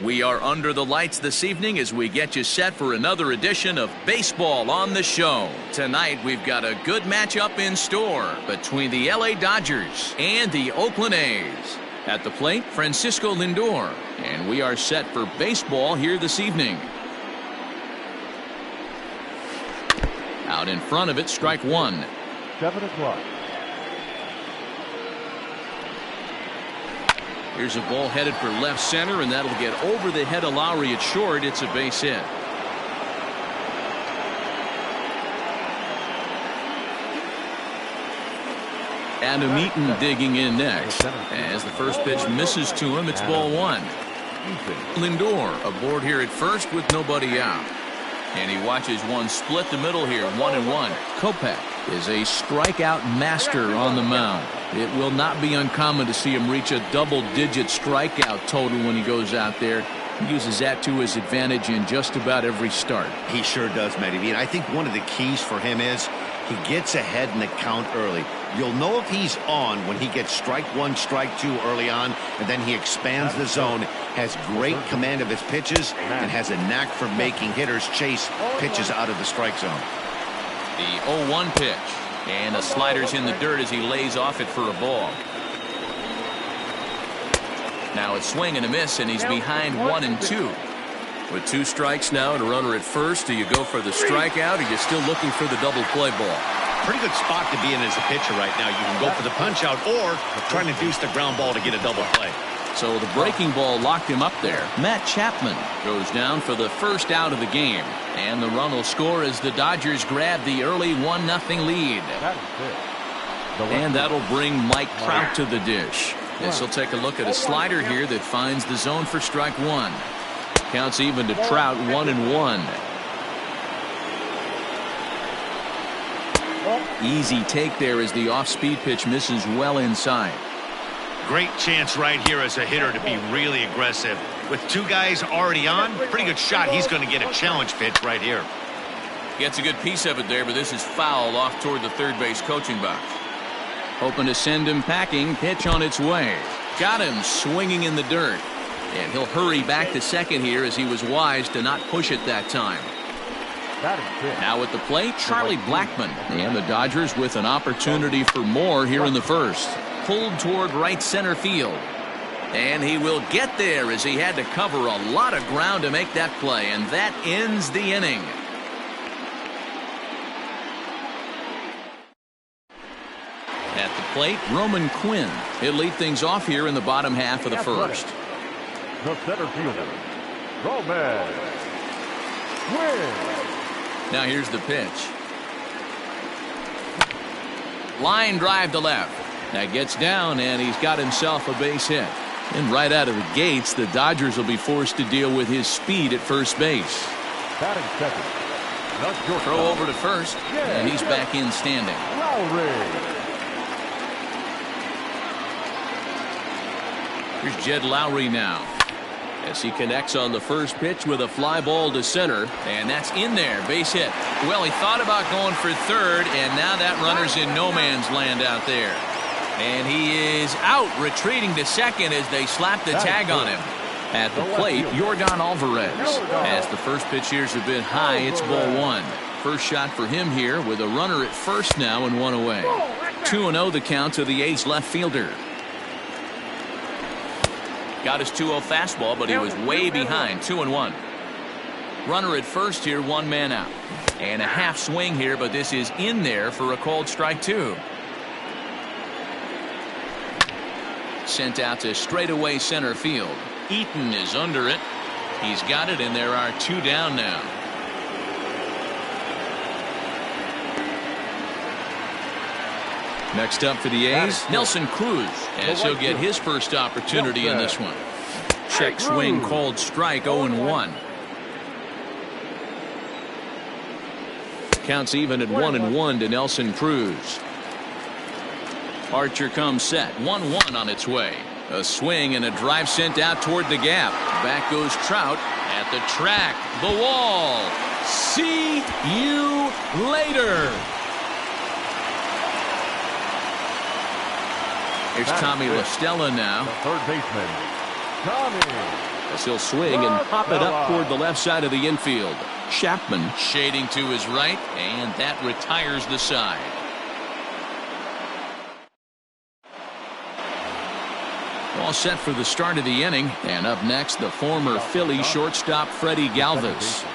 We are under the lights this evening as we get you set for another edition of Baseball on the Show. Tonight we've got a good matchup in store between the LA Dodgers and the Oakland A's. At the plate, Francisco Lindor, and we are set for baseball here this evening. Out in front of it, strike one. 7 o'clock. Here's a ball headed for left center, and that'll get over the head of Lowry at short. It's a base hit. Adam Eaton digging in next. As the first pitch misses to him, it's ball one. Lindor aboard here at first with nobody out. And he watches one split the middle here, 1-1. Kopech is a strikeout master on the mound. It will not be uncommon to see him reach a double-digit strikeout total when he goes out there. He uses that to his advantage in just about every start. He sure does, Matty V. And I think one of the keys for him is he gets ahead in the count early. You'll know if he's on when he gets strike one, strike two early on, and then he expands the zone, has great command of his pitches, and has a knack for making hitters chase pitches out of the strike zone. The 0-1 pitch. And the slider's in the dirt as he lays off it for a ball. Now it's swing and a miss, and he's behind 1-2. With 2 strikes now and a runner at first, do you go for the strikeout, or are you still looking for the double play ball? Pretty good spot to be in as a pitcher right now. You can go for the punch out or trying to deuce the ground ball to get a double play. So the breaking ball locked him up there. Matt Chapman goes down for the first out of the game. And the run will score as the Dodgers grab the early 1-0 lead. And that'll bring Mike Trout to the dish. As he'll take a look at a slider here that finds the zone for strike one. Counts even to Trout, 1-1. Easy take there as the off-speed pitch misses well inside. Great chance right here as a hitter to be really aggressive. With 2 guys already on, pretty good shot. He's going to get a challenge pitch right here. Gets a good piece of it there, but this is foul off toward the third base coaching box. Hoping to send him packing. Pitch on its way. Got him swinging in the dirt. And he'll hurry back to second here as he was wise to not push it that time. Now at the plate, Charlie Blackmon. And the Dodgers with an opportunity for more here in the first. Pulled toward right center field. And he will get there as he had to cover a lot of ground to make that play. And that ends the inning. At the plate, Roman Quinn. He'll lead things off here in the bottom half of the first. The center fielder, Roman Quinn. Now here's the pitch. Line drive to left. That gets down, and he's got himself a base hit. And right out of the gates, the Dodgers will be forced to deal with his speed at first base. Batting second. Throw over to first, and he's back in standing. Lowry. Here's Jed Lowry now. As he connects on the first pitch with a fly ball to center, and that's in there, base hit. Well, he thought about going for third, and now that runner's in no man's land out there. And he is out, retreating to second as they slap the tag on him. At the plate, Yordan Alvarez. As the first pitch here's a bit high, it's ball one. First shot for him here with a runner at first now and one away. 2-0 the count to the A's left fielder. Got his 2-0 fastball, but he was way behind. 2-1. Runner at first here, 1 man out. And a half swing here, but this is in there for a called strike 2. Sent out to straightaway center field. Eaton is under it. He's got it, and there are 2 down now. Next up for the A's, Nelson Cruz, as he'll get his first opportunity in this one. Check swing called strike, 0-1. Counts even at 1-1 to Nelson Cruz. Archer comes set, 1-1 on its way. A swing and a drive sent out toward the gap. Back goes Trout at the track. The wall. See you later. Here's Tommy La Stella now. The third baseman, Tommy as he'll swing and pop it up toward the left side of the infield. Chapman shading to his right, and that retires the side. All set for the start of the inning, and up next, the former Philly shortstop Freddie Galvis.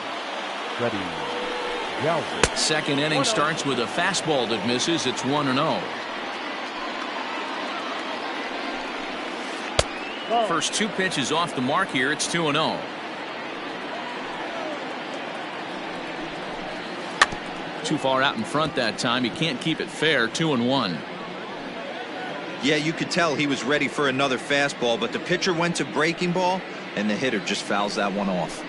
Second inning starts with a fastball that misses. It's 1-0. First two pitches off the mark here. It's 2-0. Too far out in front that time. He can't keep it fair. 2-1. Yeah, you could tell he was ready for another fastball, but the pitcher went to breaking ball, and the hitter just fouls that one off.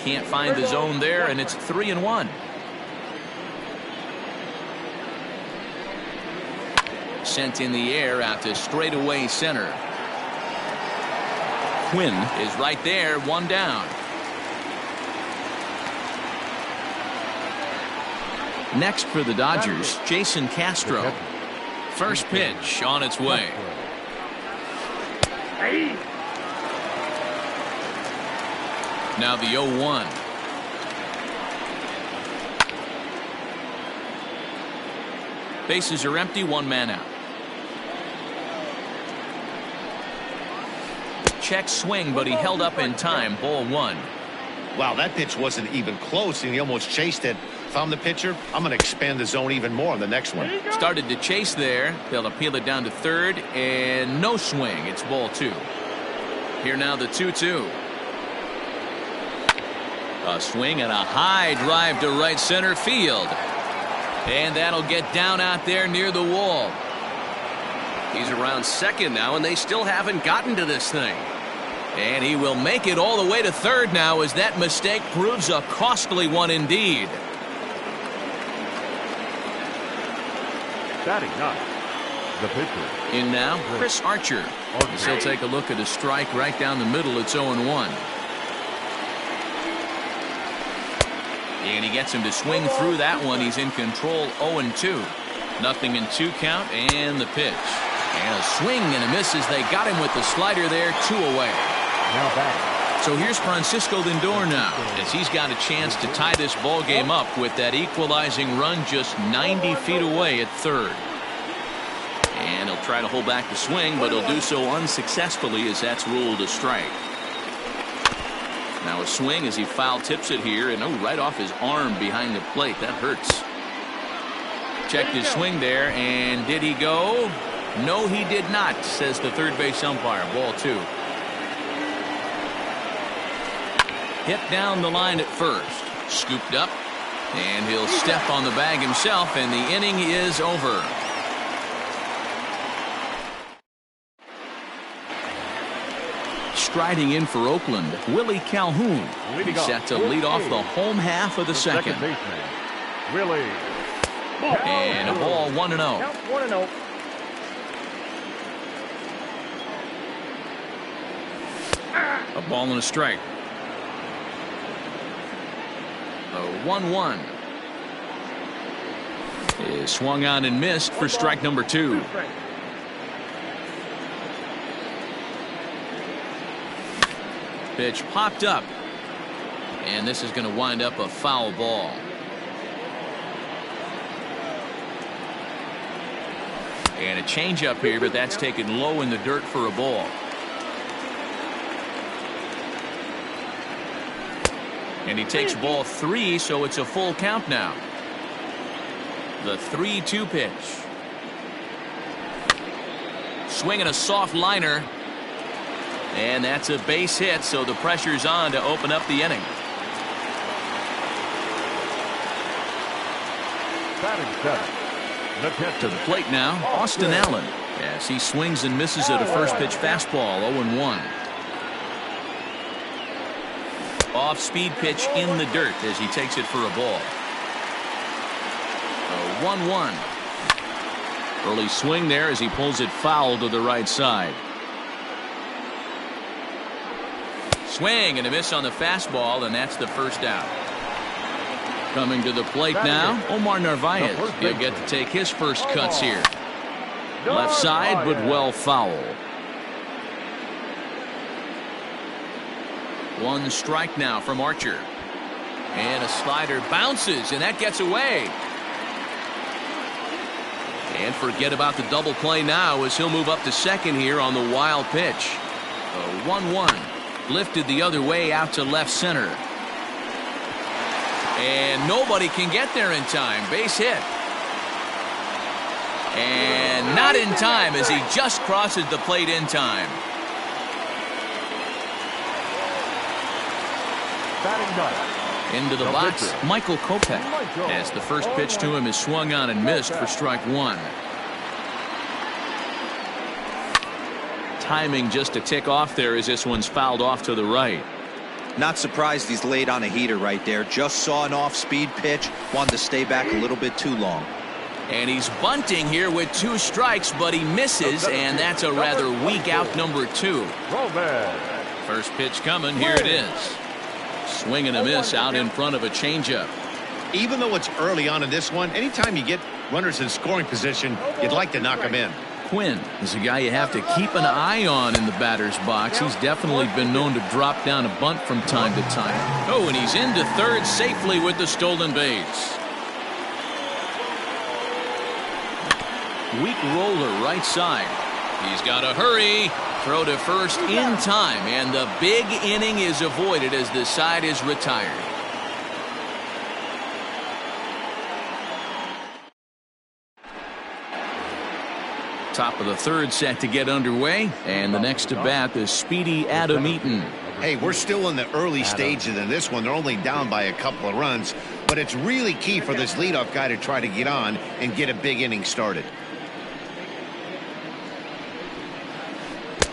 Can't find the zone there, and it's 3-1. Sent in the air out to straightaway center. Quinn is right there, one down. Next for the Dodgers, Jason Castro. First pitch on its way. Now the 0-1. Bases are empty, one man out. Check swing, but he held up in time. Ball one. Wow, that pitch wasn't even close, and he almost chased it. If I'm the pitcher, I'm going to expand the zone even more on the next one. Started to chase there. They'll appeal it down to third, and no swing. It's ball two. Here now the 2-2. A swing and a high drive to right center field. And that'll get down out there near the wall. He's around second now, and they still haven't gotten to this thing. And he will make it all the way to third now, as that mistake proves a costly one indeed. Batting ninth, the pitcher. In now, Chris Archer. He'll take a look at a strike right down the middle. It's 0-1. And he gets him to swing through that one. He's in control. 0-2. Nothing in 2 count, and the pitch. And a swing and a miss as they got him with the slider there. 2 away. Now batting. So here's Francisco Lindor now, as he's got a chance to tie this ball game up with that equalizing run just 90 feet away at third. And he'll try to hold back the swing, but he'll do so unsuccessfully, as that's ruled a strike. Now a swing as he foul tips it here, and right off his arm behind the plate. That hurts. Checked his swing there, and did he go? No, he did not, says the third base umpire. Ball two. Hit down the line at first. Scooped up, and he'll step on the bag himself, and the inning is over. Striding in for Oakland, Willie Calhoun. He's set to lead off the home half of the second. Baseman, Willie. And a ball 1-0. Count 1-0. A ball and a strike. A 1-1 is swung on and missed for strike number 2. Pitch popped up, and this is going to wind up a foul ball. And a changeup here, but that's taken low in the dirt for a ball. And he takes ball 3, so it's a full count now. The 3-2 pitch. Swinging a soft liner. And that's a base hit, so the pressure's on to open up the inning. Batting seventh, the pitcher. To the plate now, Austin Allen. As he swings and misses at a first pitch fastball. 0-1. Off-speed pitch in the dirt as he takes it for a ball. A 1-1. Early swing there as he pulls it foul to the right side. Swing and a miss on the fastball, and that's the first out. Coming to the plate now, Omar Narvaez. He'll get to take his first cuts here. Left side, but well foul. One strike now from Archer. And a slider bounces, and that gets away. And forget about the double play now as he'll move up to second here on the wild pitch. A 1-1. Lifted the other way out to left center. And nobody can get there in time. Base hit. And not in time as he just crosses the plate in time. Batting ninth. Into the box, Michael Kopech, as the first pitch to him is swung on and missed for strike one. Timing just a tick off there as this one's fouled off to the right. Not surprised he's laid on a heater right there. Just saw an off-speed pitch. Wanted to stay back a little bit too long. And he's bunting here with 2 strikes, but he misses, and that's a rather weak out number 2. First pitch coming. Here it is. Swing and a miss out in front of a changeup. Even though it's early on in this one, anytime you get runners in scoring position, you'd like to knock them in. Quinn is a guy you have to keep an eye on in the batter's box. He's definitely been known to drop down a bunt from time to time. Oh, and he's into third safely with the stolen base. Weak roller right side. He's got to hurry. Throw to first in time, and the big inning is avoided as the side is retired. Top of the third set to get underway, and the next to bat is speedy Adam Eaton. Hey, we're still in the early stages in this one. They're only down by a couple of runs, but it's really key for this leadoff guy to try to get on and get a big inning started.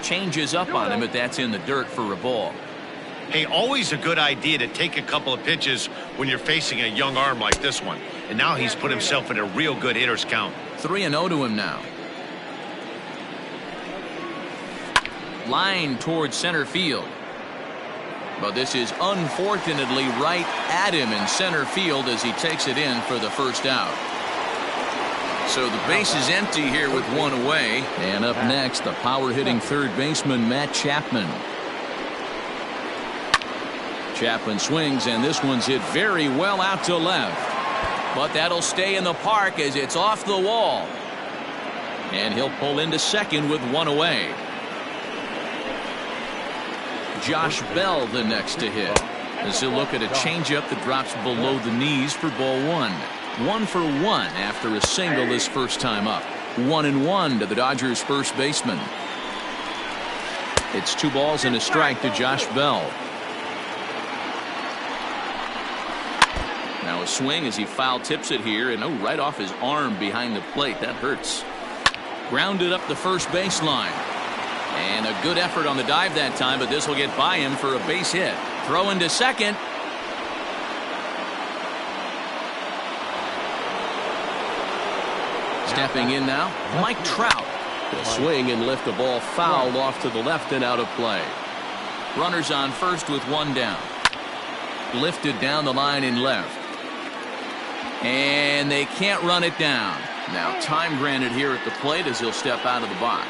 Changes up on him, but that's in the dirt for a ball. Hey, always a good idea to take a couple of pitches when you're facing a young arm like this one. And now he's put himself in a real good hitter's count. 3-0 to him now. Line towards center field. But this is unfortunately right at him in center field as he takes it in for the first out. So the base is empty here with one away. And up next, the power-hitting third baseman, Matt Chapman. Chapman swings, and this one's hit very well out to left. But that'll stay in the park as it's off the wall. And he'll pull into second with one away. Josh Bell the next to hit, as he'll look at a changeup that drops below the knees for ball one. 1 for 1 after a single his first time up. 1-1 to the Dodgers first baseman. It's 2 balls and a strike to Josh Bell. Now a swing as he foul tips it here, and right off his arm behind the plate. That hurts. Grounded up the first baseline. And a good effort on the dive that time, but this will get by him for a base hit. Throw into second. Stepping in now, Mike Trout. He'll swing and lift the ball fouled off to the left and out of play. Runners on first with one down. Lifted down the line in left. And they can't run it down. Now time granted here at the plate as he'll step out of the box.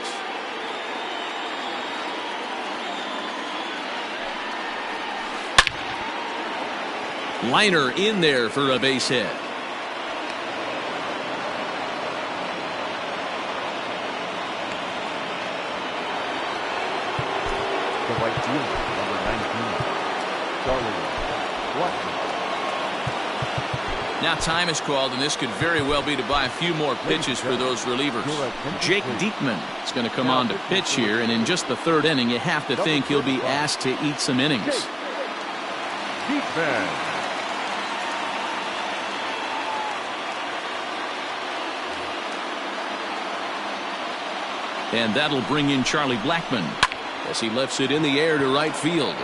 Liner in there for a base hit. The right fielder, number 19, Charlie Blackman. Now time is called, and this could very well be to buy a few more pitches for those relievers. Jake Diekman is going to come on to pitch here, and in just the third inning, you have to think he'll be asked to eat some innings. Diekman. And that'll bring in Charlie Blackman as he lifts it in the air to right field.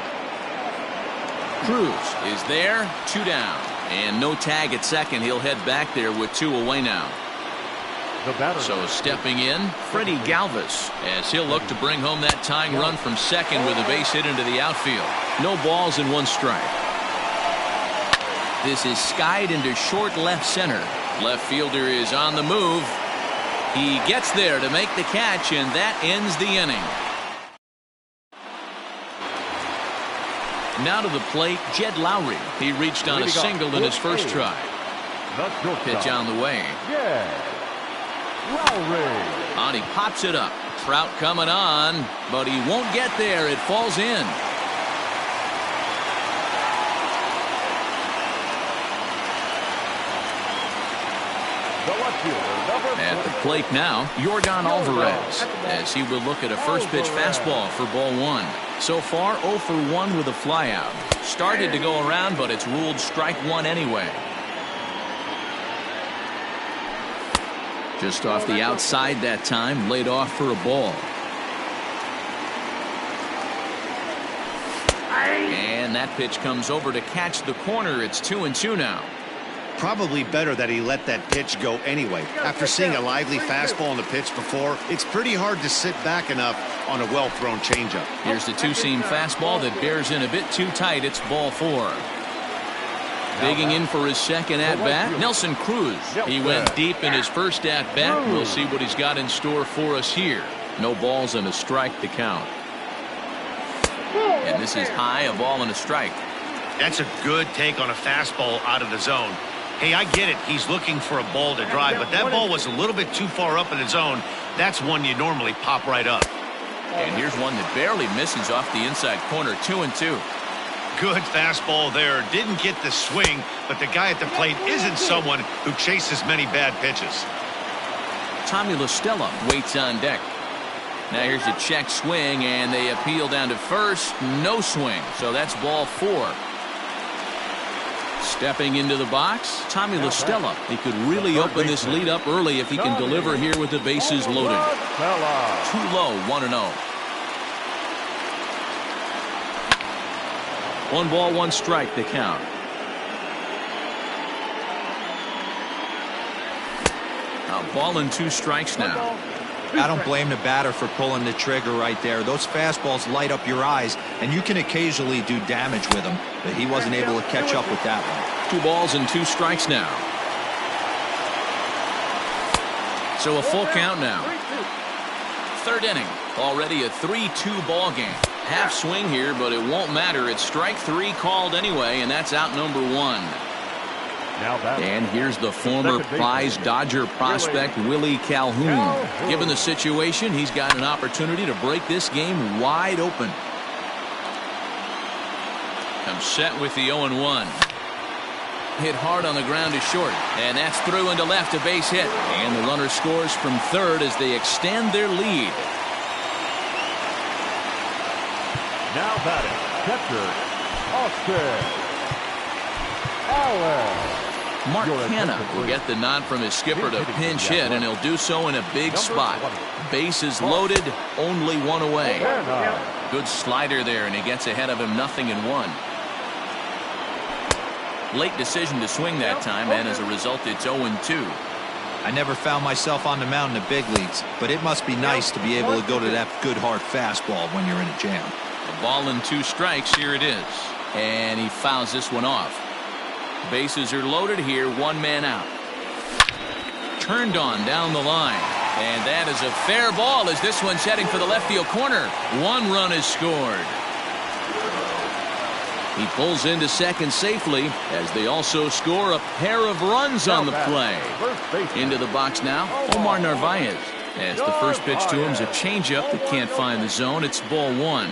Cruz is there, 2 down. And no tag at second. He'll head back there with 2 away now. So stepping in, Freddie Galvis, as he'll look to bring home that tying run from second with a base hit into the outfield. No balls and 1 strike. This is skied into short left center. Left fielder is on the move. He gets there to make the catch, and that ends the inning. Now to the plate, Jed Lowry. He reached on a single in his first try. Pitch on the way. And he pops it up. Trout coming on, but he won't get there. It falls in. At the plate now, Yordan Alvarez, as he will look at a first pitch fastball for ball one. So far, 0 for 1 with a flyout. Started to go around, but it's ruled strike one anyway. Just off the outside that time, laid off for a ball. And that pitch comes over to catch the corner. It's 2-2 now. Probably better that he let that pitch go anyway. After seeing a lively fastball on the pitch before, it's pretty hard to sit back enough on a well-thrown changeup. Here's the two-seam fastball that bears in a bit too tight. It's ball 4. Digging in for his second at-bat, Nelson Cruz. He went deep in his first at-bat. We'll see what he's got in store for us here. No balls and a strike to count. And this is high, a ball and a strike. That's a good take on a fastball out of the zone. Hey, I get it. He's looking for a ball to drive, but that ball was a little bit too far up in the zone. That's one you normally pop right up. And here's one that barely misses off the inside corner. 2-2. Good fastball there. Didn't get the swing, but the guy at the plate isn't someone who chases many bad pitches. Tommy La Stella waits on deck. Now here's a check swing, and they appeal down to first. No swing, so that's ball 4. Stepping into the box, Tommy La Stella. He could really open this lead up early if he can deliver here with the bases loaded. Too low, 1-0. 1 ball, 1 strike to count. A ball and 2 strikes now. I don't blame the batter for pulling the trigger right there. Those fastballs light up your eyes, and you can occasionally do damage with them, but he wasn't able to catch up with that one. 2 balls and 2 strikes now. So a full count now. Third inning. Already a 3-2 ball game. Half swing here, but it won't matter. It's strike 3 called anyway, and that's out number 1. And here's the former prize Dodger prospect Willie Calhoun. Given the situation, he's got an opportunity to break this game wide open. Comes set with the 0-1. Hit hard on the ground to short, and that's through into left, a base hit. And the runner scores from third as they extend their lead. Now batting, catcher, Austin Allen. Mark Hanna will get the nod from his skipper to pinch hit, and he'll do so in a big spot. Bases loaded, only 1 away. Good slider there, and he gets ahead of him, 0-1. Late decision to swing that time, and as a result, it's 0-2. I never found myself on the mound in the big leagues, but it must be nice to be able to go to that good hard fastball when you're in a jam. A ball and 2 strikes, here it is. And he fouls this one off. Bases are loaded here, 1 man out. Turned on down the line. And that is a fair ball as this one's heading for the left field corner. 1 run is scored. He pulls into second safely as they also score a pair of runs on the play. Into the box now, Omar Narvaez. As the first pitch to him is a changeup that can't find the zone. It's ball 1.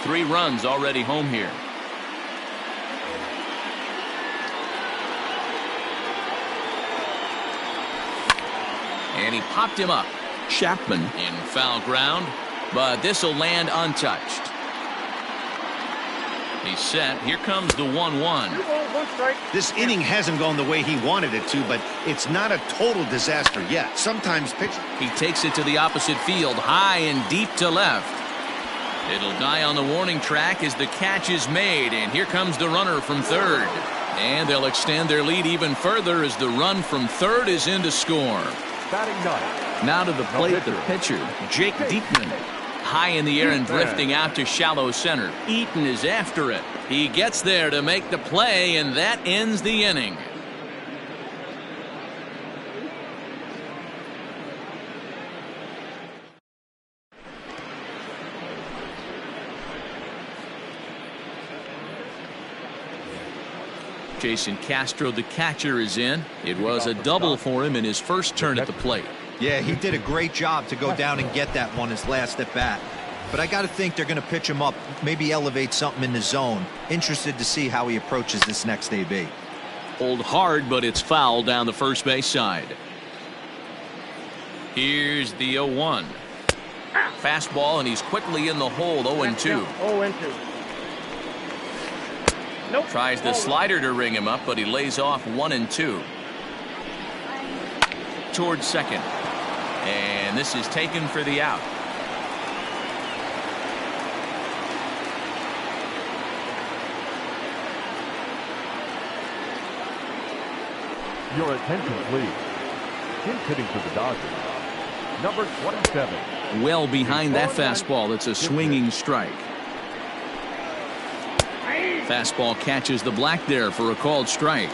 3 runs already home here. And he popped him up. Chapman in foul ground, but this will land untouched. He's set. Here comes the 1-1. This inning hasn't gone the way he wanted it to, but it's not a total disaster yet. Sometimes pitch. He takes it to the opposite field, high and deep to left. It'll die on the warning track as the catch is made, and here comes the runner from third. And they'll extend their lead even further as the run from third is in to score. Now to the plate, the pitcher, Jake Diekman. High in the air and drifting out to shallow center. Eaton is after it. He gets there to make the play, and that ends the inning. Jason Castro, the catcher, is in. It was a double for him in his first turn at the plate. Yeah, he did a great job to go down and get that one his last at bat. But I got to think they're going to pitch him up, maybe elevate something in the zone. Interested to see how he approaches this next AB. Pulled hard, but it's foul down the first base side. Here's the 0-1. Fastball, and he's quickly in the hole. 0-2. 0-2. Nope. Tries the slider to ring him up, but he lays off 1-2. Towards second. And this is taken for the out. Your attention, please. He's hitting for the Dodgers. Number 27. Well behind that fastball. It's a swinging strike. Fastball catches the black there for a called strike.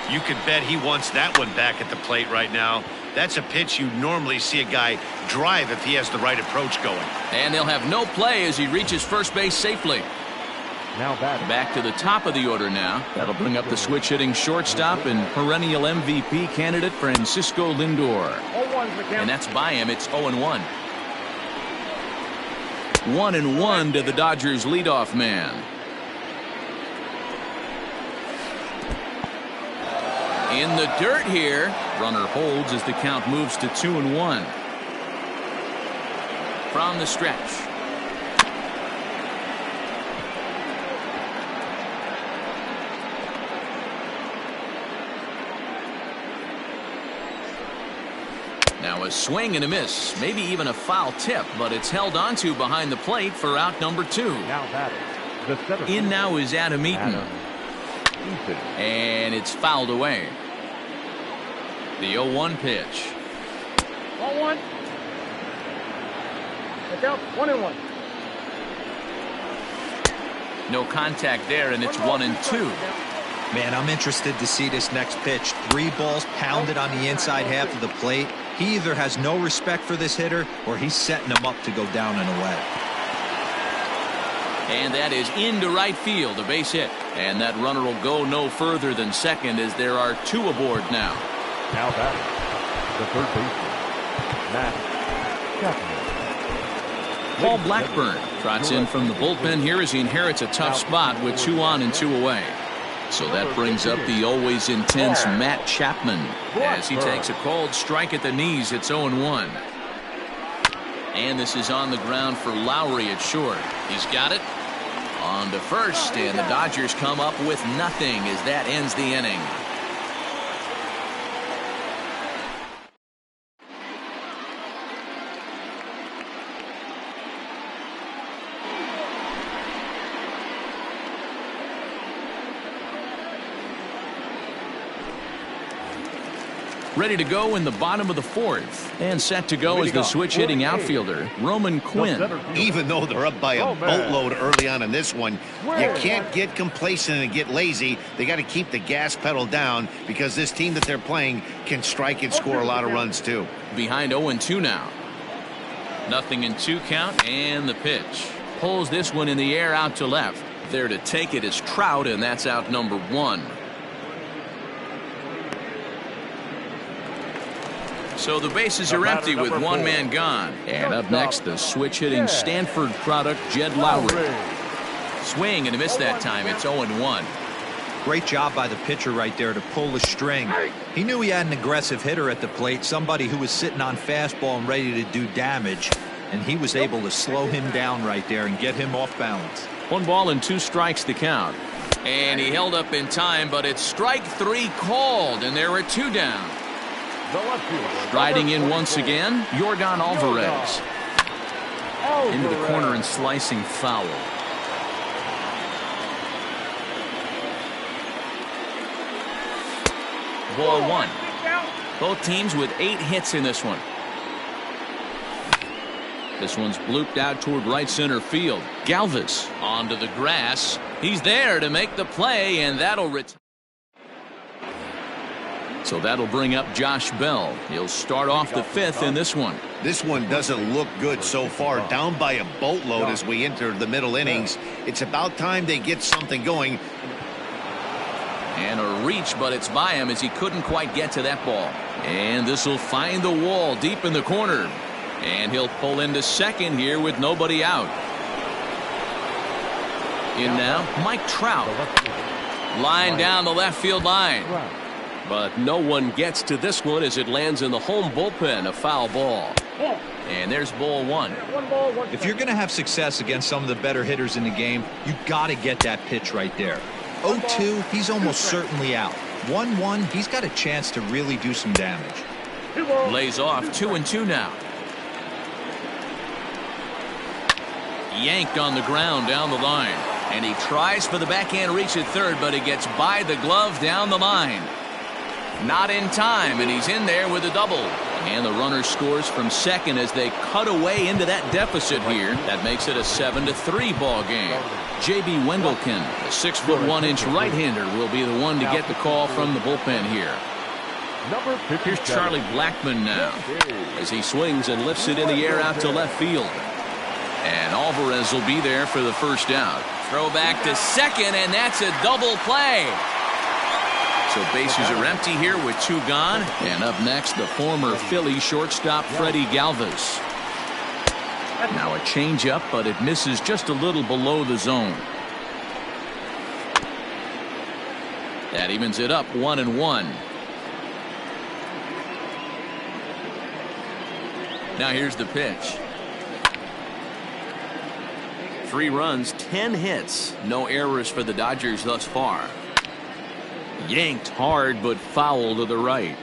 You could bet he wants that one back at the plate right now. That's a pitch you normally see a guy drive if he has the right approach going. And they'll have no play as he reaches first base safely. Now batting. Back to the top of the order now. That'll bring up the switch hitting shortstop and perennial MVP candidate Francisco Lindor. 0-1's the count. And that's by him. It's 0-1. 1-1 to the Dodgers leadoff man. In the dirt here. Runner holds as the count moves to 2-1. From the stretch. Now a swing and a miss, maybe even a foul tip, but it's held onto behind the plate for out number 2. Now batting. The center In fielder, now is Adam Eaton. Eaton. And it's fouled away. The 0-1 pitch. 1-1. Look out. 1-1. No contact there, and it's 1-2. Man, I'm interested to see this next pitch. 3 balls pounded on the inside half of the plate. He either has no respect for this hitter or he's setting him up to go down and away. And that is into right field, a base hit. And that runner will go no further than second as there are 2 aboard now. Now batting. The third baseman, Matt Chapman. Paul Blackburn trots in from the bullpen here as he inherits a tough spot with 2 on and 2 away. So that brings up the always intense Matt Chapman as he takes a called strike at the knees. It's 0-1. And this is on the ground for Lowry at short. He's got it. On to first, and the Dodgers come up with nothing as that ends the inning. Ready to go in the bottom of the 4th, and set to go as the switch hitting outfielder Roman Quinn. Even though they're up by a boatload early on in this one, you can't get complacent and get lazy. They got to keep the gas pedal down because this team that they're playing can strike and score a lot of runs too. Behind 0-2 now. Nothing in 2 count, and the pitch. Pulls this one in the air out to left. There to take it is Trout, and that's out number 1. So the bases are empty with 1 man gone. And up next, the switch hitting Stanford product Jed Lowry. Swing and a miss that time. It's 0-1. Great job by the pitcher right there to pull the string. He knew he had an aggressive hitter at the plate, somebody who was sitting on fastball and ready to do damage, and he was able to slow him down right there and get him off balance. 1 ball and 2 strikes to count. And he held up in time, but it's strike 3 called, and there are 2 down. Riding in once again, Yordan Alvarez. Into the corner and slicing foul. Ball 1. Both teams with 8 hits in this one. This one's blooped out toward right center field. Galvis onto the grass. He's there to make the play, and that'll retire. So that'll bring up Josh Bell. He'll start off the 5th in this one. This one doesn't look good so far. Down by a boatload as we enter the middle innings. It's about time they get something going. And a reach, but it's by him as he couldn't quite get to that ball. And this will find the wall deep in the corner. And he'll pull into second here with nobody out. In now, Mike Trout. Line down the left field line. But no one gets to this one as it lands in the home bullpen, a foul ball. And there's ball one. If you're going to have success against some of the better hitters in the game, you got to get that pitch right there. 0-2, he's almost certainly out. 1-1, he's got a chance to really do some damage. Lays off 2-2 now. Yanked on the ground down the line. And he tries for the backhand reach at third, but he gets by the glove down the line. Not in time, and he's in there with a double. And the runner scores from second as they cut away into that deficit here. That makes it a 7-3 ball game. J.B. Wendelken, the 6'1" right-hander, will be the one to get the call from the bullpen here. Here's Charlie Blackmon now As he swings and lifts it in the air out to left field. And Alvarez will be there for the first out. Throw back to second, and that's a double play. So bases are empty here with two gone. And up next, the former Philly shortstop Freddie Galvis. Now a changeup, but it misses just a little below the zone. That evens it up 1-1. Now here's the pitch. 3 runs, 10 hits. No errors for the Dodgers thus far. Yanked hard, but foul to the right.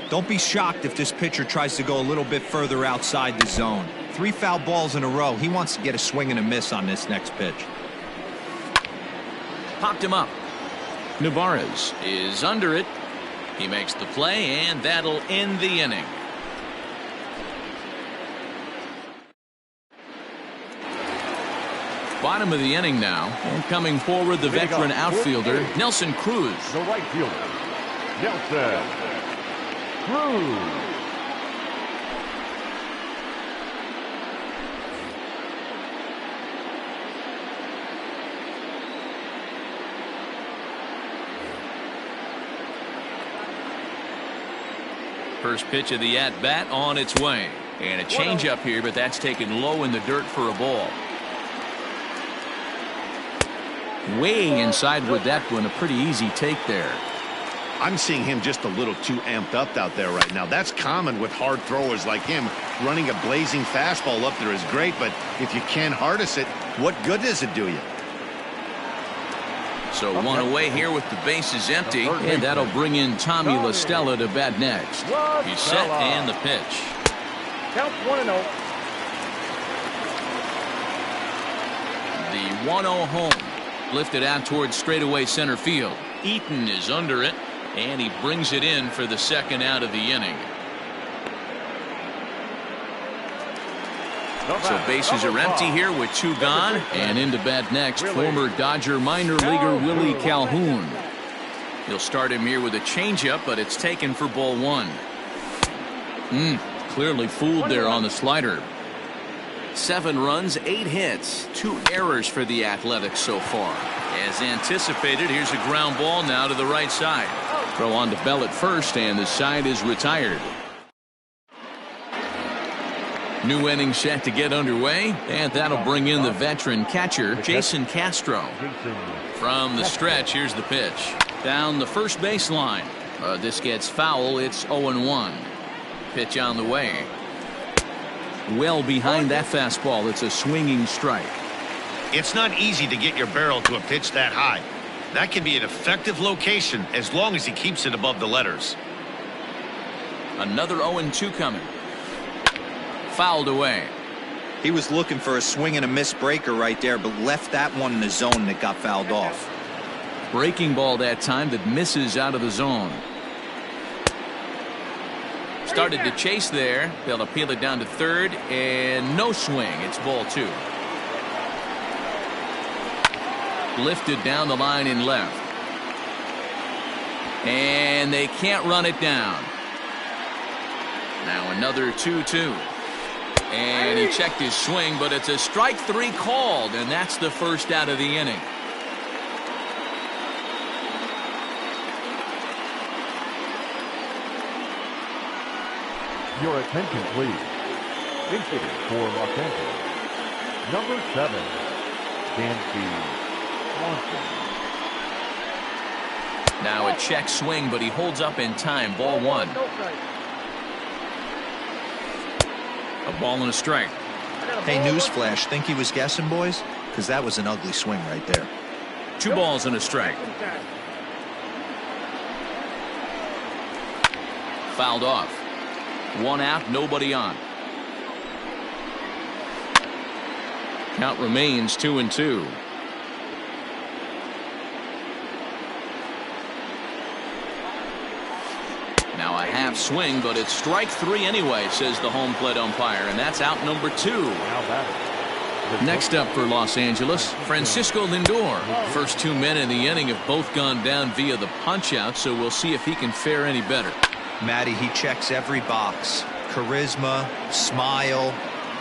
Don't be shocked if this pitcher tries to go a little bit further outside the zone. 3 foul balls in a row. He wants to get a swing and a miss on this next pitch. Popped him up. Narvaez is under it. He makes the play, and that'll end the inning. Bottom of the inning now, and coming forward, the veteran outfielder Nelson Cruz. The right fielder, Nelson Cruz. First pitch of the at-bat on its way. And a changeup here, but that's taken low in the dirt for a ball. Way inside with that one, a pretty easy take there. I'm seeing him just a little too amped up out there right now. That's common with hard throwers like him. Running a blazing fastball up there is great, but if you can't harness it, what good does it do you? So one away here with the bases empty, and that'll bring in Tommy La Stella to bat next. He's set and the pitch. Count 1-0. The 1-0 home. Lifted out towards straightaway center field. Eaton is under it, and he brings it in for the second out of the inning. So bases are empty here with 2 gone, and into bat next, former Dodger minor leaguer Willie Calhoun. He'll start him here with a changeup, but it's taken for ball 1. Clearly fooled there on the slider. 7 runs, 8 hits, 2 errors for the Athletics so far. As anticipated, here's a ground ball now to the right side. Throw on to Bell at first, and the side is retired. New inning set to get underway, and that'll bring in the veteran catcher, Jason Castro. From the stretch, here's the pitch. Down the first baseline. This gets foul. It's 0-1. Pitch on the way. Well behind that fastball. It's a swinging strike. It's not easy to get your barrel to a pitch that high. That can be an effective location as long as he keeps it above the letters. Another 0-2 coming. Fouled away. He was looking for a swing and a miss breaker right there, but left that one in the zone that got fouled off. Breaking ball that time that misses out of the zone. Started to chase there. They'll appeal it down to third, and no swing. It's ball 2. Lifted down the line in left. And they can't run it down. Now another 2-2. And he checked his swing, but it's a strike 3 called, and that's the first out of the inning. Your attention, please. Incident for Los Angeles. Number 7, Dancy Swanson. Now a check swing, but he holds up in time. Ball 1. No strike. A ball and a strike. Hey, newsflash, think he was guessing, boys? Because that was an ugly swing right there. 2 balls and a strike. Fouled off. 1 out, nobody on. Count remains 2-2. Now a half swing, but it's strike 3 anyway, says the home plate umpire, and that's out number 2. Now batting. Next up for Los Angeles, Francisco Lindor. First 2 men in the inning have both gone down via the punch-out, so we'll see if he can fare any better. Matty, he checks every box. Charisma, smile,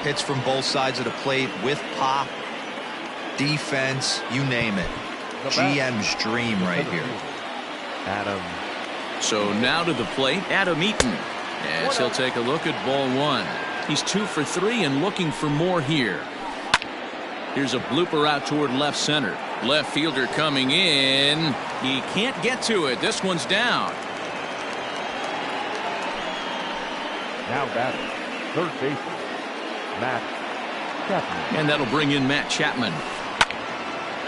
hits from both sides of the plate with pop, defense, you name it. GM's dream right here. Adam. So now to the plate, Adam Eaton. As he'll take a look at ball 1. He's 2 for 3 and looking for more here. Here's a blooper out toward left center. Left fielder coming in. He can't get to it. This one's down. Now batting. Third baseman, Matt Chapman. And that'll bring in Matt Chapman.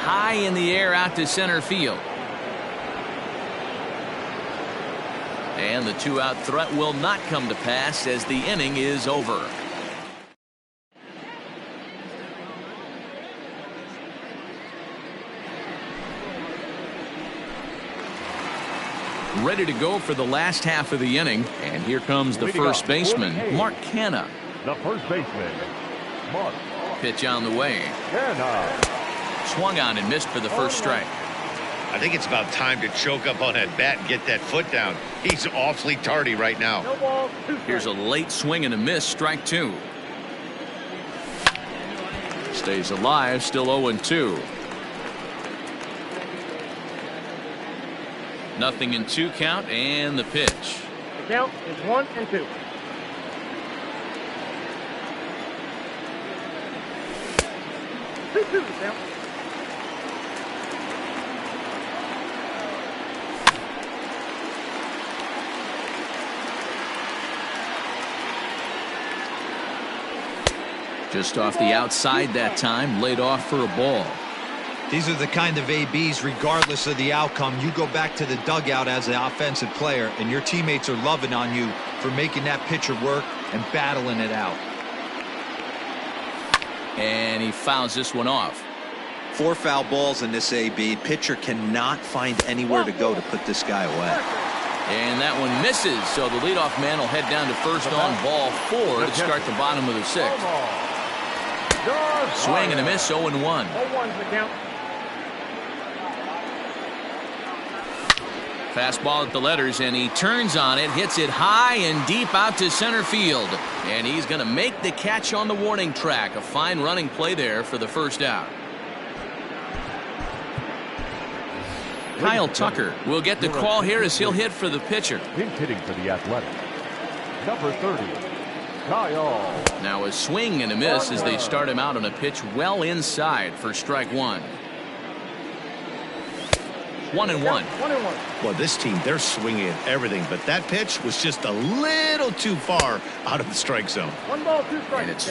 High in the air out to center field. And the 2-out threat will not come to pass as the inning is over. Ready to go for the last half of the inning. And here comes the first baseman, Mark Canha. The first baseman, Mark Pitch on the way. Canha. Swung on and missed for the first strike. I think it's about time to choke up on that bat and get that foot down. He's awfully tardy right now. No balls, 2 strikes. Here's a late swing and a miss, strike 2. Stays alive, still 0-2. Nothing in 2 count, and the pitch. The count is 1-2. Two count. Just off the outside that time, laid off for a ball. These are the kind of ABs, regardless of the outcome, you go back to the dugout as an offensive player, and your teammates are loving on you for making that pitcher work and battling it out. And he fouls this one off. 4 foul balls in this AB. Pitcher cannot find anywhere to go to put this guy away. And that one misses, so the leadoff man will head down to first on ball 4 to start the bottom of the 6th. Swing and a miss, 0-1. 0-1's the count. Fastball at the letters, and he turns on it, hits it high and deep out to center field. And he's going to make the catch on the warning track. A fine running play there for the first out. Kyle Tucker will get the call here as he'll hit for the pitcher. Pinch hitting for the Athletics. Number 30, Kyle. Now a swing and a miss as they start him out on a pitch well inside for strike 1. 1-1. 1-1. Well, this team, they're swinging at everything, but that pitch was just a little too far out of the strike zone. 1 ball, 2 strikes. And it's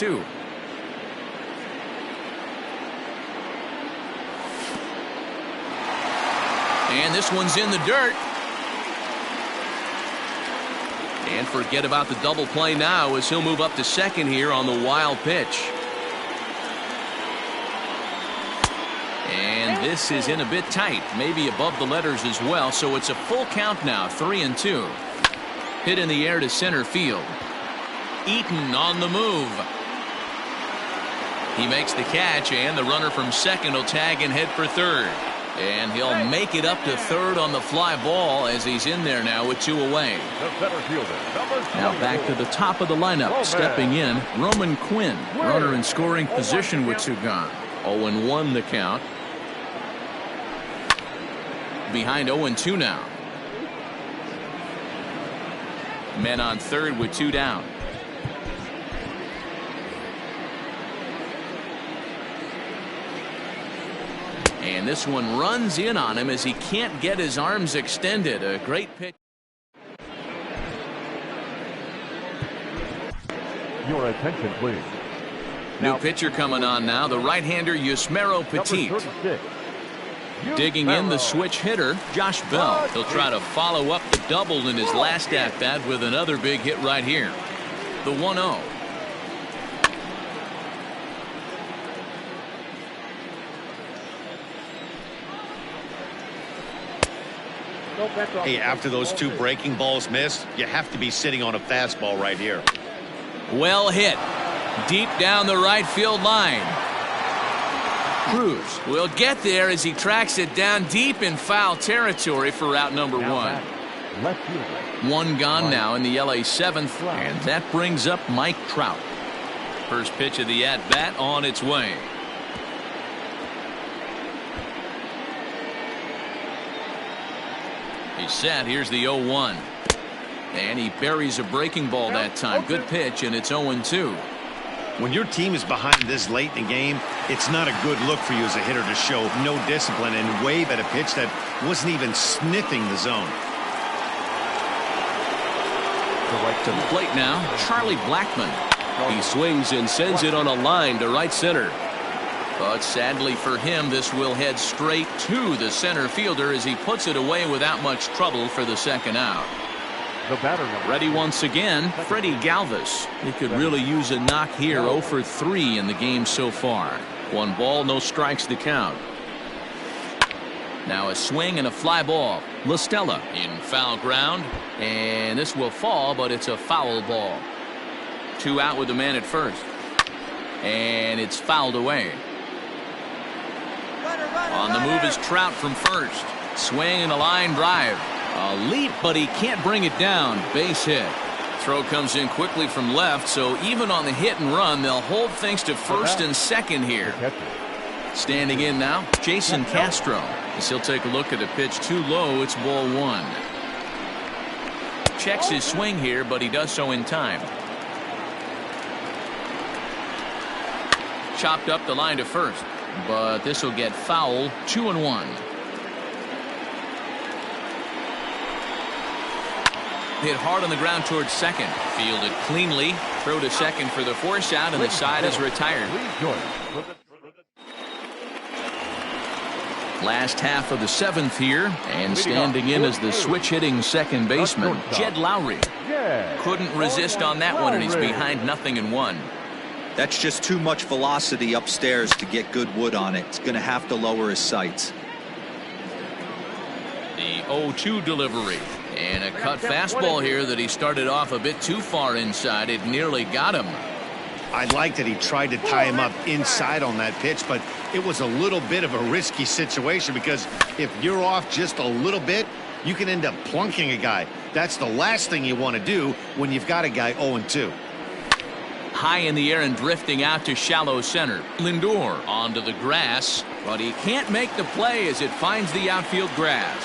1-2. And this one's in the dirt. And forget about the double play now as he'll move up to second here on the wild pitch. And this is in a bit tight, maybe above the letters as well, so it's a full count now, 3-2. Hit in the air to center field. Eaton on the move. He makes the catch, and the runner from second will tag and head for third. And he'll make it up to third on the fly ball as he's in there now with 2 away. The center fielder, number 24. Now back to the top of the lineup, stepping in, Roman Quinn, runner in scoring position with 2 gone. 0-1 the count. Behind 0-2 now. Men on third with 2 down. And this one runs in on him as he can't get his arms extended. A great pitch. Your attention, please. New pitcher coming on now, the right-hander Yusmeiro Petit. Digging in the switch hitter, Josh Bell. He'll try to follow up the double in his last at-bat with another big hit right here. The 1-0. Hey, after those 2 breaking balls missed, you have to be sitting on a fastball right here. Well hit. Deep down the right field line. Cruz will get there as he tracks it down deep in foul territory for out number 1. Left fielder. 1 gone now in the LA 7th, and that brings up Mike Trout. First pitch of the at-bat on its way. He's set. Here's the 0-1. And he buries a breaking ball that time. Good pitch, and it's 0-2. When your team is behind this late in the game, it's not a good look for you as a hitter to show no discipline and wave at a pitch that wasn't even sniffing the zone. To the plate now, Charlie Blackmon. He swings and sends it on a line to right center. But sadly for him, this will head straight to the center fielder as he puts it away without much trouble for the second out. The batter number. Ready once again, Freddie Galvis. He could really use a knock here. 0 for 3 in the game so far. 1 ball, no strikes to count. Now a swing and a fly ball. La Stella in foul ground, and this will fall, but it's a foul ball. 2 out with the man at first, and it's fouled away. On the move is Trout from first. Swing and a line drive. A leap, but he can't bring it down. Base hit. Throw comes in quickly from left, so even on the hit and run, they'll hold things to first and second here. Standing in now, Jason Castro. As he'll take a look at a pitch too low, it's ball 1. Checks his swing here, but he does so in time. Chopped up the line to first, but this will get foul. 2-1. Hit hard on the ground towards second. Fielded cleanly. Throw to second for the force out, and the side is retired. Last half of the 7th here, and standing in as the switch-hitting second baseman, Jed Lowry. Couldn't resist on that one, and he's behind 0-1. That's just too much velocity upstairs to get good wood on it. It's going to have to lower his sights. The 0-2 delivery. And a cut fastball here that he started off a bit too far inside. It nearly got him. I like that he tried to tie him up inside on that pitch, but it was a little bit of a risky situation because if you're off just a little bit, you can end up plunking a guy. That's the last thing you want to do when you've got a guy 0-2. High in the air and drifting out to shallow center. Lindor onto the grass, but he can't make the play as it finds the outfield grass.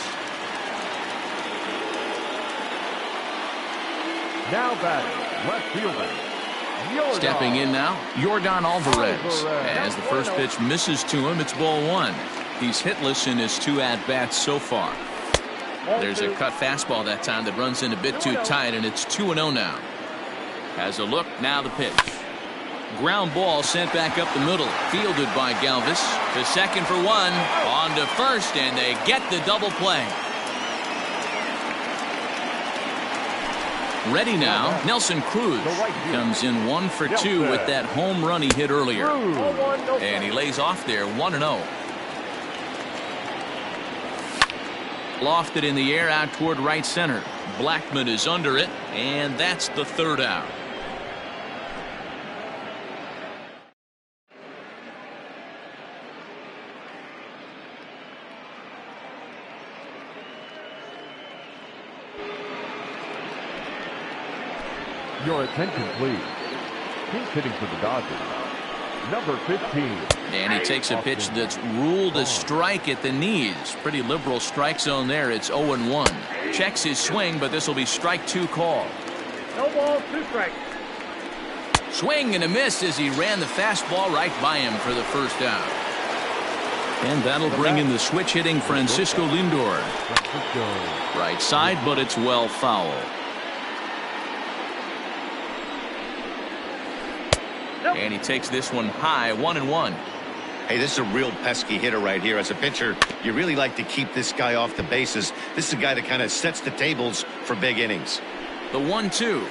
Now batting, left fielder. Stepping in now, Yordan Alvarez. As the first pitch misses to him, it's ball 1. He's hitless in his 2 at-bats so far. There's a cut fastball that time that runs in a bit too tight, and it's 2-0 now. Has a look, now the pitch. Ground ball sent back up the middle, fielded by Galvis. To second for 1, on to first, and they get the double play. Ready now, Nelson Cruz comes in 1 for 2 with that home run he hit earlier. And he lays off there 1-0. Lofted in the air out toward right center. Blackmon is under it, and that's the 3rd out. Your attention, please. He's hitting for the Dodgers. Number 15. And he takes a pitch that's ruled a strike at the knees. Pretty liberal strike zone there. It's 0-1. Checks his swing, but this will be strike 2 call. No balls, 2 strikes. Swing and a miss as he ran the fastball right by him for the first out. And that'll bring in the switch hitting Francisco Lindor. Right side, but it's well foul. And he takes this one high, 1-1. Hey, this is a real pesky hitter right here. As a pitcher, you really like to keep this guy off the bases. This is a guy that kind of sets the tables for big innings. The 1-2.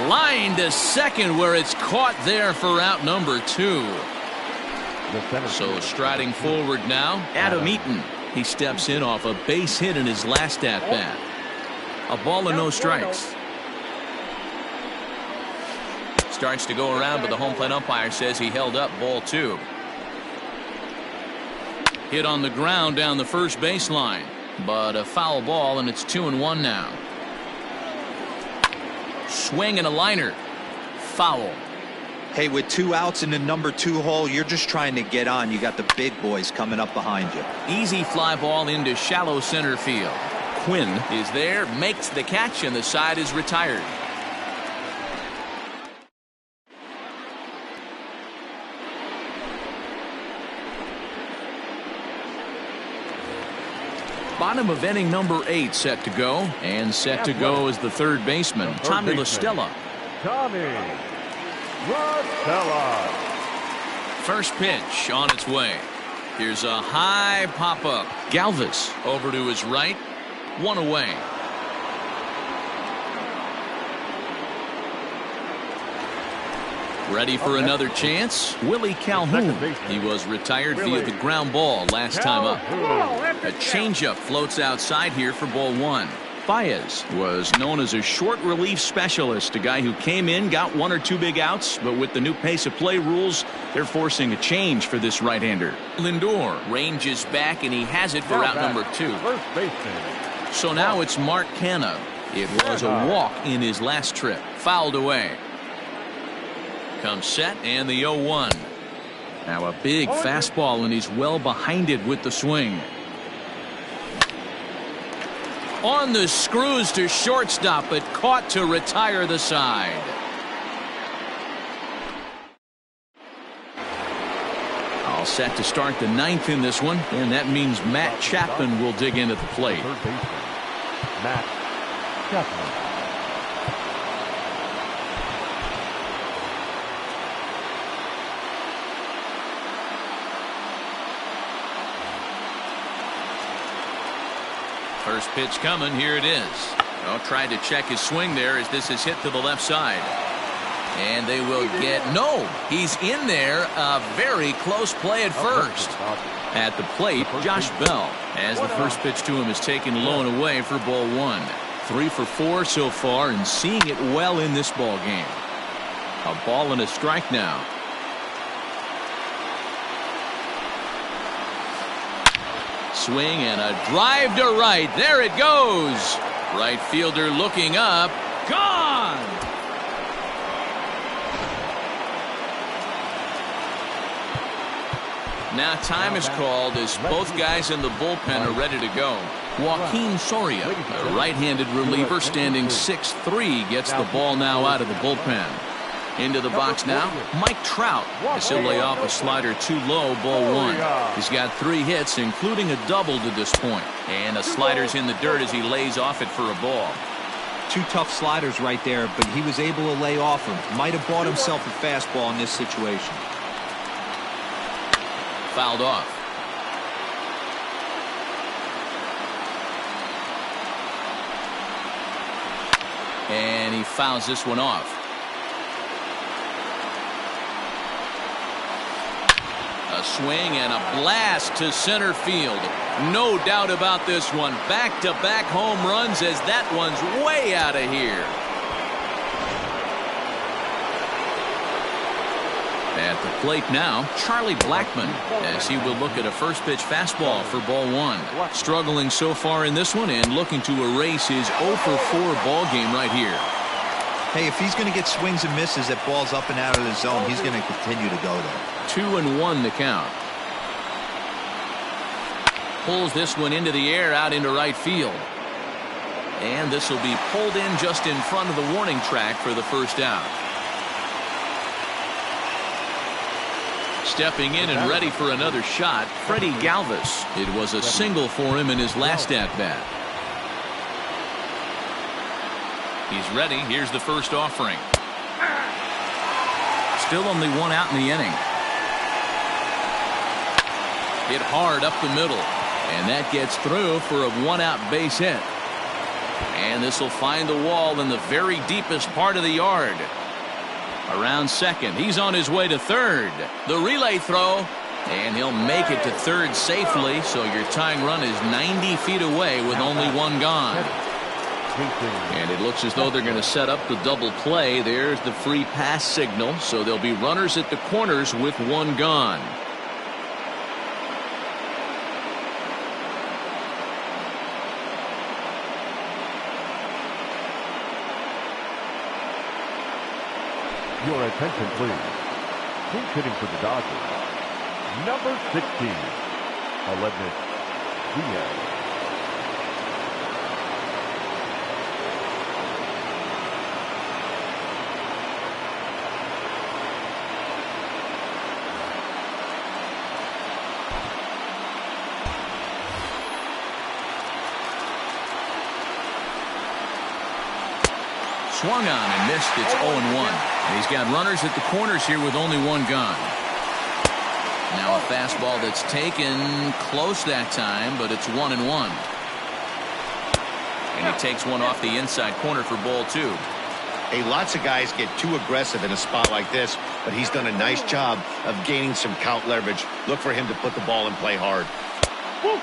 Line to second where it's caught there for out number 2. So striding forward now, Adam Eaton. He steps in off a base hit in his last at-bat. A ball and no strikes. Starts to go around, but the home plate umpire says he held up ball 2. Hit on the ground down the first baseline, but a foul ball, and it's 2-1 now. Swing and a liner. Foul. Hey, with 2 outs in the number 2 hole, you're just trying to get on. You got the big boys coming up behind you. Easy fly ball into shallow center field. Quinn is there, makes the catch, and the side is retired. Bottom of inning number 8 set to go, and set to go is the third baseman, Tommy La Stella. Tommy La Stella. First pitch on its way. Here's a high pop-up. Galvis over to his right. 1 away. Ready for another chance? Willie Calhoun. He was retired via the ground ball last time up. A changeup floats outside here for ball 1. Baez was known as a short relief specialist, a guy who came in, got 1 or 2 big outs, but with the new pace of play rules, they're forcing a change for this right-hander. Lindor ranges back, and he has it for out number 2. So now it's Mark Canha. It was a walk in his last trip. Fouled away. Comes set, and the 0-1. Now a big fastball, and he's well behind it with the swing. On the screws to shortstop, but caught to retire the side. All set to start the 9th in this one, and that means Matt Chapman will dig into the plate. Third baseman, Matt Chapman. First pitch coming. Here it is. Oh, tried to check his swing there as this is hit to the left side. And they will get no. He's in there. A very close play at first. At the plate, Josh Bell, as the first pitch to him is taken low and away for ball 1. 3 for 4 so far, and seeing it well in this ball game. A ball and a strike now. Swing and a drive to right. There it goes. Right fielder looking up. Gone. Now time is called as both guys in the bullpen are ready to go. Joaquin Soria, a right-handed reliever standing 6'3", gets the ball now out of the bullpen. Into the box now, Mike Trout, as he'll lay off a slider too low, ball 1. He's got 3 hits, including a double to this point. And a slider's in the dirt as he lays off it for a ball. 2 tough sliders right there, but he was able to lay off them. Might have bought himself a fastball in this situation. Fouled off. And he fouls this one off. A swing and a blast to center field. No doubt about this one. Back-to-back home runs as that one's way out of here. At the plate now, Charlie Blackmon, as he will look at a first pitch fastball for ball 1. Struggling so far in this one and looking to erase his 0 for 4 ball game right here. Hey, if he's going to get swings and misses at balls up and out of the zone, he's going to continue to go there. 2-1 the count. Pulls this one into the air out into right field. And this will be pulled in just in front of the warning track for the first out. Stepping in and ready for another shot, Freddie Galvis. It was a single for him in his last at-bat. He's ready. Here's the first offering. Still only one out in the inning. Hit hard up the middle. And that gets through for a one-out base hit. And this will find the wall in the very deepest part of the yard. Around second. He's on his way to third. The relay throw. And he'll make it to third safely. So your tying run is 90 feet away with only one gone. And it looks as though they're going to set up the double play. There's the free pass signal. So there'll be runners at the corners with one gone. Your attention, please. Who's hitting for the Dodgers? Number 16, Aledmys Diaz. Swung on and missed. It's 0-1. He's got runners at the corners here with only one gone. Now a fastball that's taken close that time, but it's 1-1. And he takes one off the inside corner for ball two. Hey, lots of guys get too aggressive in a spot like this, but he's done a nice job of gaining some count leverage. Look for him to put the ball in play hard.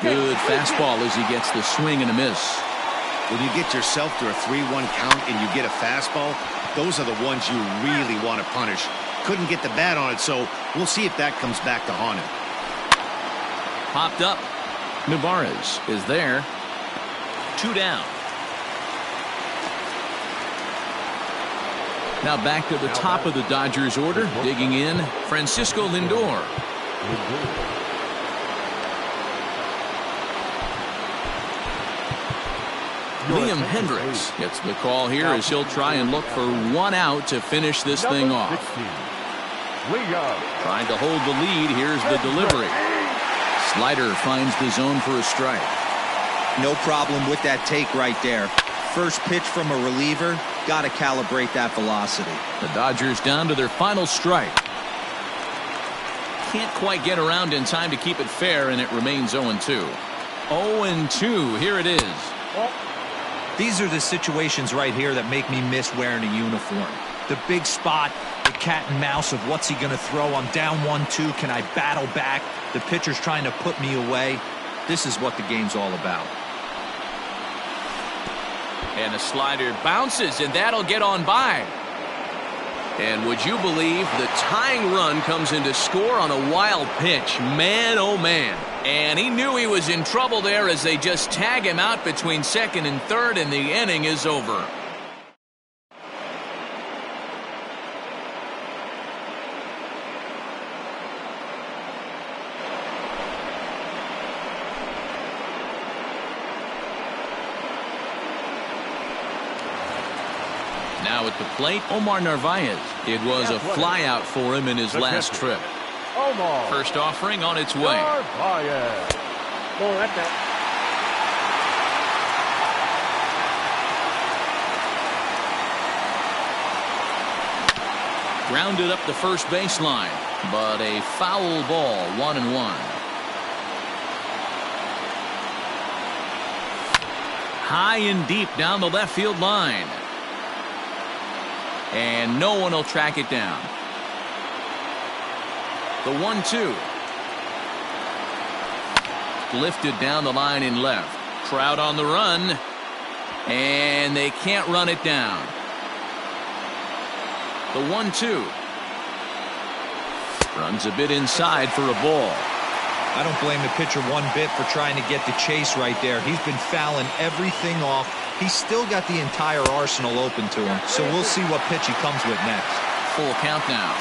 Good fastball as he gets the swing and a miss. When you get yourself to a 3-1 count and you get a fastball, those are the ones you really want to punish. Couldn't get the bat on it, so we'll see if that comes back to haunt him. Popped up. Narvaez is there. 2 down. Now back to the top of the Dodgers order. Digging in, Francisco Lindor. Liam Hendricks gets the call here as he'll try and look for one out to finish this thing off. Trying to hold the lead. Here's the delivery. Slider finds the zone for a strike. No problem with that take right there. First pitch from a reliever. Got to calibrate that velocity. The Dodgers down to their final strike. Can't quite get around in time to keep it fair, and it remains 0-2. 0-2. Here it is. These are the situations right here that make me miss wearing a uniform. The big spot, the cat and mouse of what's he going to throw. I'm down 1-2. Can I battle back? The pitcher's trying to put me away. This is what the game's all about. And a slider bounces, and that'll get on by. And would you believe the tying run comes in to score on a wild pitch? Man, oh man. And he knew he was in trouble there as they just tag him out between second and third, and the inning is over. Now at the plate, Omar Narvaez. It was a flyout for him in his last trip. First offering on its way. Narvaez. Oh, that's it. Grounded up the first baseline, but a foul ball, 1-1. High and deep down the left field line. And no one will track it down. The 1-2. Lifted down the line in left. Trout on the run. And they can't run it down. The 1-2. Runs a bit inside for a ball. I don't blame the pitcher one bit for trying to get the chase right there. He's been fouling everything off. He's still got the entire arsenal open to him. So we'll see what pitch he comes with next. Full count now.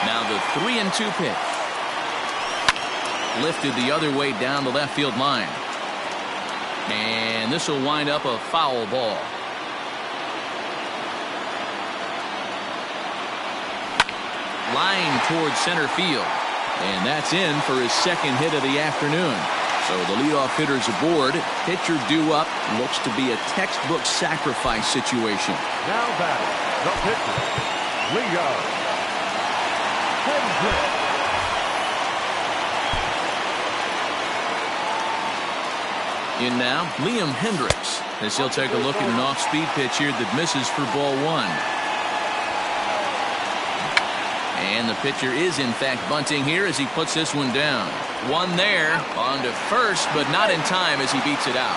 Now the 3-2 pitch. Lifted the other way down the left field line. And this will wind up a foul ball. Line towards center field. And that's in for his second hit of the afternoon. So the leadoff hitter's aboard. Pitcher due up. Looks to be a textbook sacrifice situation. Now batting, the pitcher, Leo Hendricks. In now, Liam Hendricks, as he'll take a look at an off-speed pitch here that misses for ball one. And the pitcher is, in fact, bunting here as he puts this one down. One there, on to first, but not in time as he beats it out.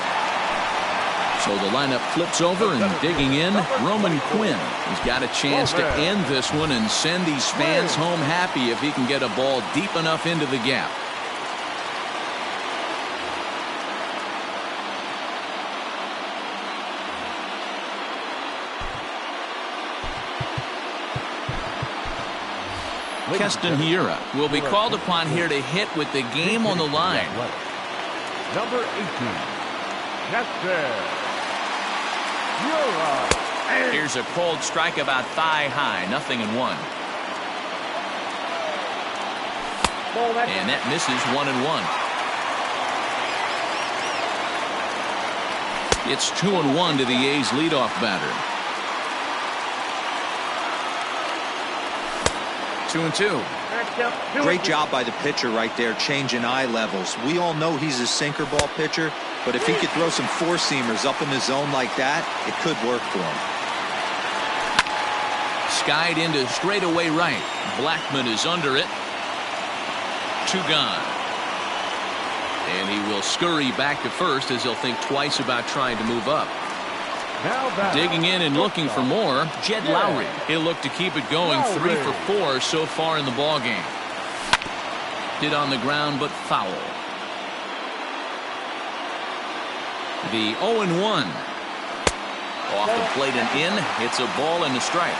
So the lineup flips over, and digging in, Roman Quinn. He's got a chance to end this one and send these fans home happy if he can get a ball deep enough into the gap. Keston Hiura will be called upon here to hit with the game on the line. Number 18, Keston Hiura. Here's a cold strike about thigh high, 0-1. And that misses 1-1. It's 2-1 to the A's leadoff batter. 2-2. Great job by the pitcher right there, changing eye levels. We all know he's a sinker ball pitcher, but if he could throw some four-seamers up in the zone like that, it could work for him. Skied into straightaway right. Blackman is under it. 2 gone. And he will scurry back to first as he'll think twice about trying to move up. Digging in and looking for more, Jed Lowry. He'll look to keep it going. 3 for 4 so far in the ballgame. Hit on the ground, but foul. The 0-1. Off the plate and in. It's a ball and a strike.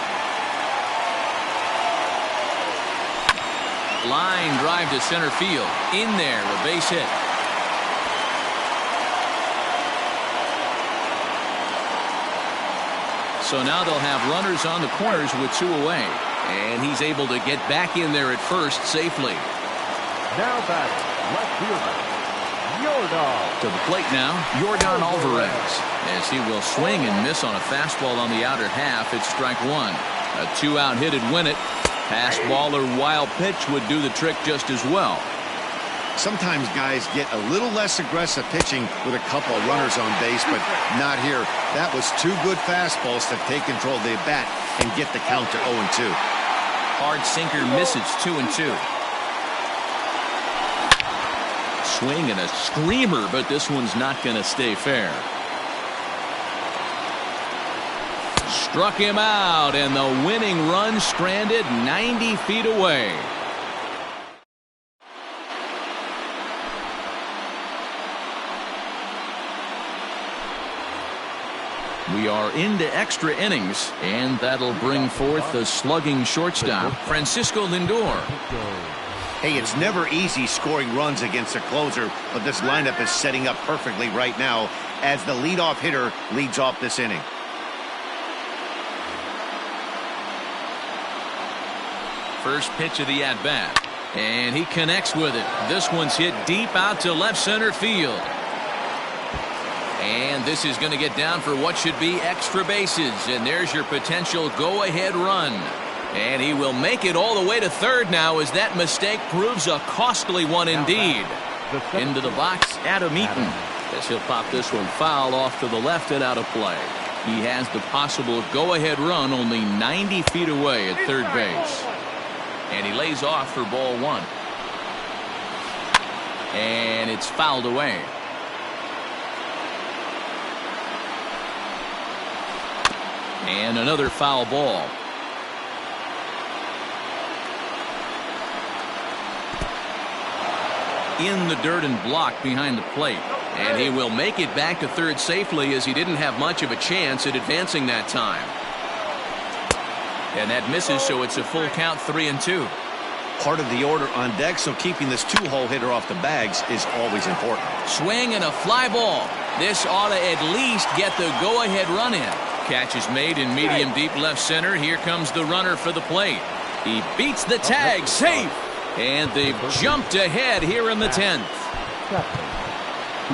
Line drive to center field. In there, a base hit. So now they'll have runners on the corners with 2 away. And he's able to get back in there at first safely. Now back, left fielder, Yordan. To the plate now, Yordan Alvarez. As he will swing and miss on a fastball on the outer half. It's strike 1. A 2-out hit'd win it. Pass ball or wild pitch would do the trick just as well. Sometimes guys get a little less aggressive pitching with a couple of runners on base, but not here. That was 2 good fastballs to take control of the bat and get the count to 0-2. Hard sinker misses. 2-2. Swing and a screamer, but this one's not going to stay fair. Struck him out, and the winning run stranded 90 feet away. We are into extra innings, and that'll bring forth the slugging shortstop, Francisco Lindor. Hey, it's never easy scoring runs against a closer, but this lineup is setting up perfectly right now as the leadoff hitter leads off this inning. First pitch of the at-bat, and he connects with it. This one's hit deep out to left center field. And this is going to get down for what should be extra bases. And there's your potential go-ahead run. And he will make it all the way to third now as that mistake proves a costly one indeed. Into the box, Adam Eaton. As he'll pop this one foul off to the left and out of play. He has the possible go-ahead run only 90 feet away at third base. And he lays off for ball 1. And it's fouled away. And another foul ball. In the dirt and blocked behind the plate. And he will make it back to third safely as he didn't have much of a chance at advancing that time. And that misses, so it's a full count, 3-2. Part of the order on deck, so keeping this 2-hole hitter off the bags is always important. Swing and a fly ball. This ought to at least get the go-ahead run in. Catch is made in medium deep left center. Here comes the runner for the plate. He beats the tag, safe. And they've jumped ahead here in the 10th.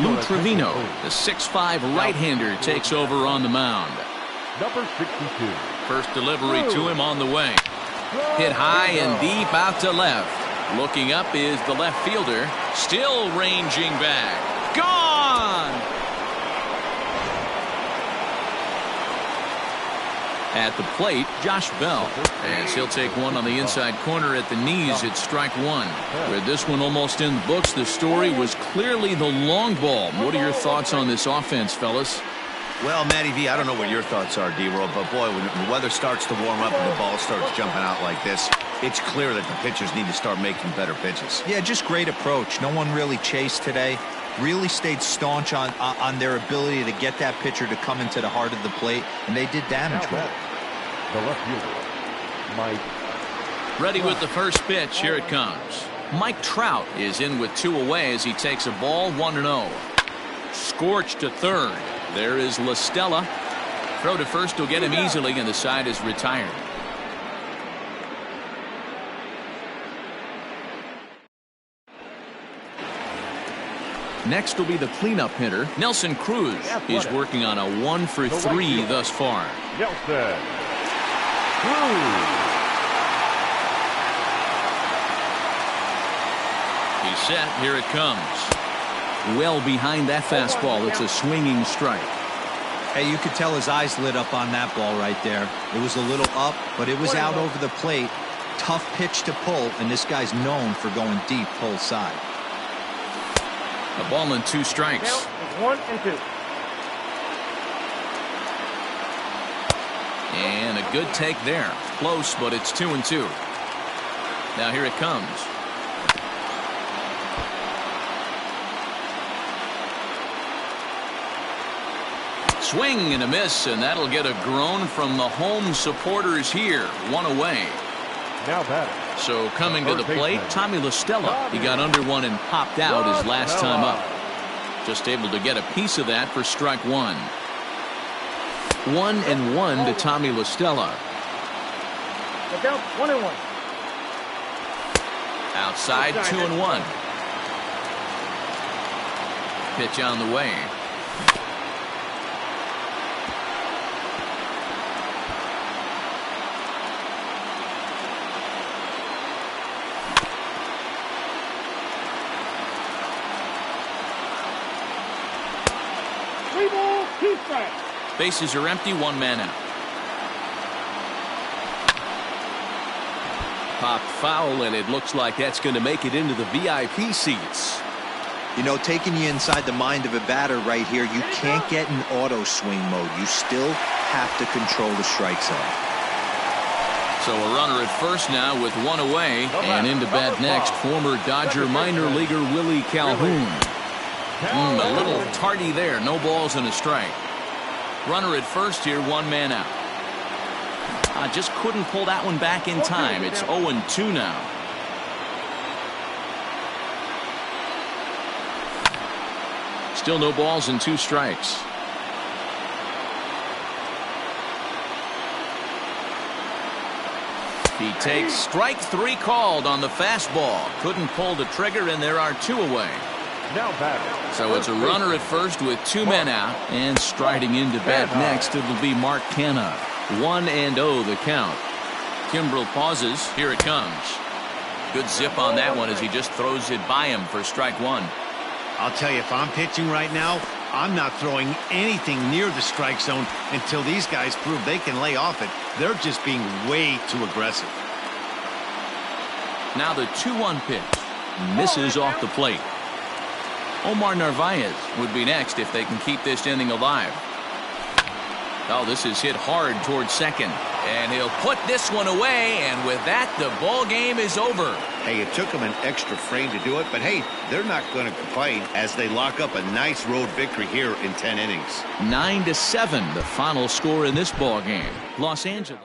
Lou Trevino, the 6'5" right-hander, takes over on the mound. Number 62. First delivery to him on the way. Hit high and deep out to left. Looking up is the left fielder. Still ranging back. Gone! At the plate, Josh Bell, as he'll take one on the inside corner at the knees. It's strike one. With this one almost in the books, the story was clearly the long ball. What are your thoughts on this offense, fellas? Well, Matty V, I don't know what your thoughts are, D-Roll, but boy, when the weather starts to warm up and the ball starts jumping out like this, it's clear that the pitchers need to start making better pitches. Yeah, just great approach. No one really chased today. Really stayed staunch on their ability to get that pitcher to come into the heart of the plate, and they did damage with it. The left fielder, Mike. Ready with the first pitch. Here it comes. Mike Trout is in with 2 away as he takes a ball 1-0. Scorched to third. There is La Stella. Throw to first will get him easily, and the side is retired. Next will be the cleanup hitter. Nelson Cruz is working on a 1-for-3 thus far. Nelson Cruz. He's set. Here it comes. Well behind that fastball. It's a swinging strike. Hey, you could tell his eyes lit up on that ball right there. It was a little up, but it was out over the plate. Tough pitch to pull, and this guy's known for going deep pull side. A ball and 2 strikes. Count is 1-2. And a good take there. Close, but it's 2-2. Now here it comes. Swing and a miss, and that'll get a groan from the home supporters here. 1 away. Now batting. So coming to the plate, Tommy La Stella. He got under one and popped out his last time up. Just able to get a piece of that for strike 1. 1-1 to Tommy La Stella. The count 1-1. Outside 2-1. Pitch on the way. Bases are empty, 1 man out. Popped foul, and it looks like that's going to make it into the VIP seats. You know, taking you inside the mind of a batter right here, you can't get in auto swing mode. You still have to control the strike zone. So a runner at first now with 1 away, and into bat next, former Dodger minor leaguer Willie Calhoun. A little tardy there, no balls and a strike. Runner at first here, 1 man out. Just couldn't pull that one back in time. It's 0-2 now. Still no balls and 2 strikes. He takes strike 3 called on the fastball. Couldn't pull the trigger, and there are 2 away. Now batting. So it's a runner at first with 2 men out, and striding into bat next, it'll be Mark Canha. 1-0 the count. Kimbrel pauses. Here it comes. Good zip on that one as he just throws it by him for strike 1. I'll tell you, if I'm pitching right now, I'm not throwing anything near the strike zone until these guys prove they can lay off it. They're just being way too aggressive. Now the 2-1 pitch. Misses off the plate. Omar Narvaez would be next if they can keep this inning alive. Oh, this is hit hard towards second. And he'll put this one away, and with that, the ball game is over. Hey, it took them an extra frame to do it, but hey, they're not going to complain as they lock up a nice road victory here in 10 innings. 9-7, the final score in this ball game. Los Angeles.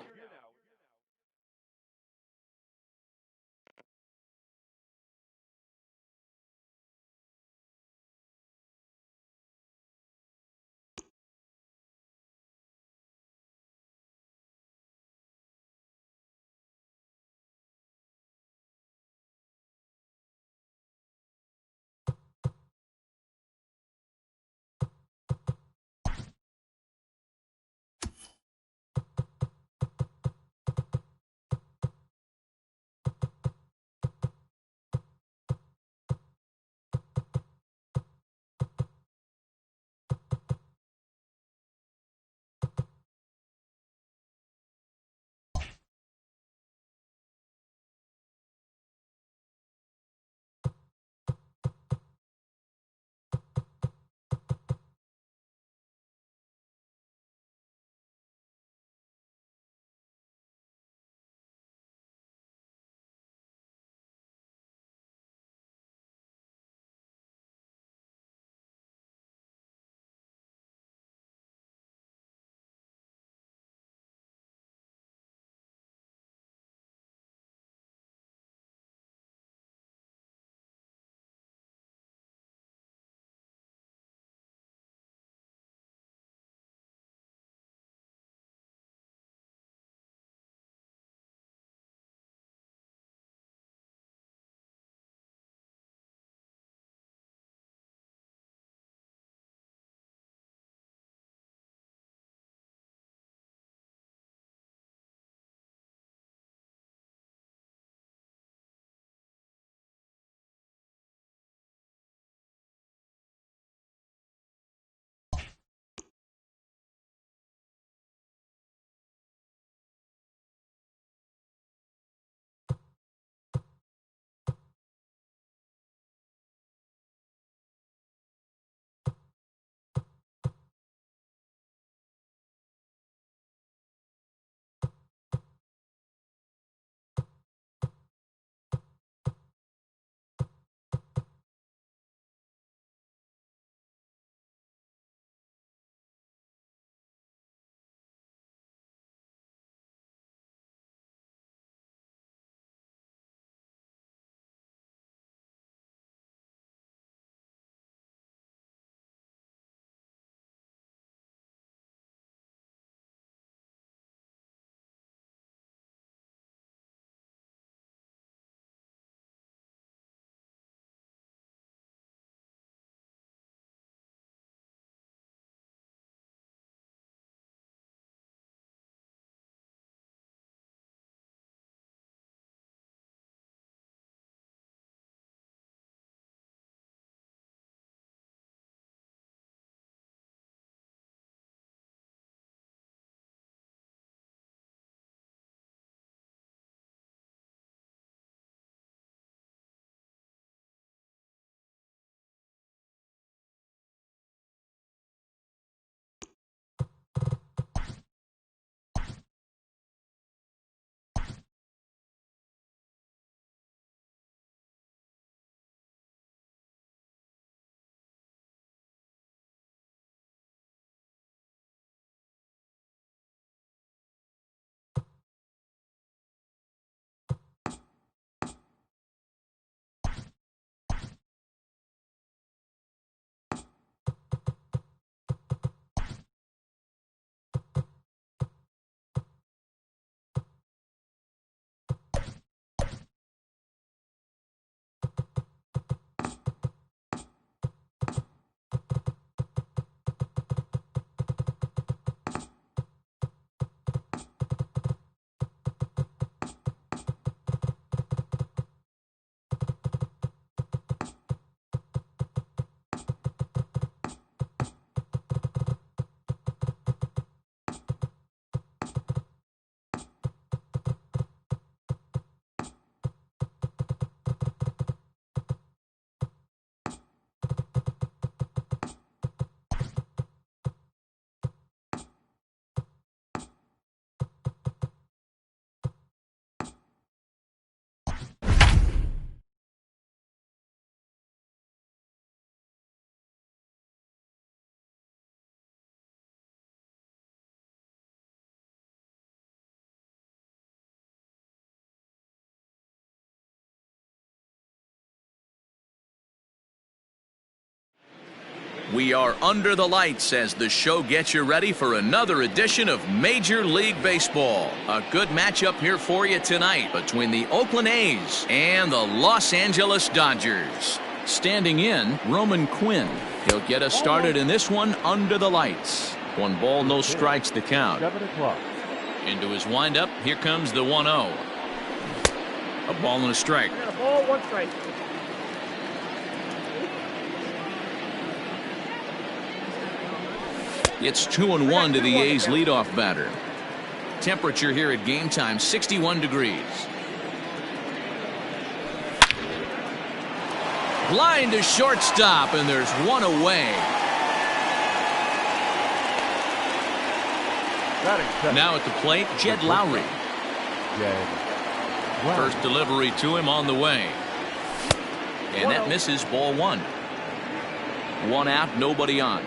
We are under the lights as the show gets you ready for another edition of Major League Baseball. A good matchup here for you tonight between the Oakland A's and the Los Angeles Dodgers. Standing in, Roman Quinn. He'll get us started in this one under the lights. 1 ball, no strikes to count. 7 o'clock. Into his windup, here comes the 1-0. A ball and a strike. And a ball, 1 strike. It's 2-1 to the A's leadoff batter. Temperature here at game time, 61 degrees. Line to shortstop, and there's 1 away. Now at the plate, Jed Lowry. First delivery to him on the way. And that misses, ball 1. 1 out, nobody on.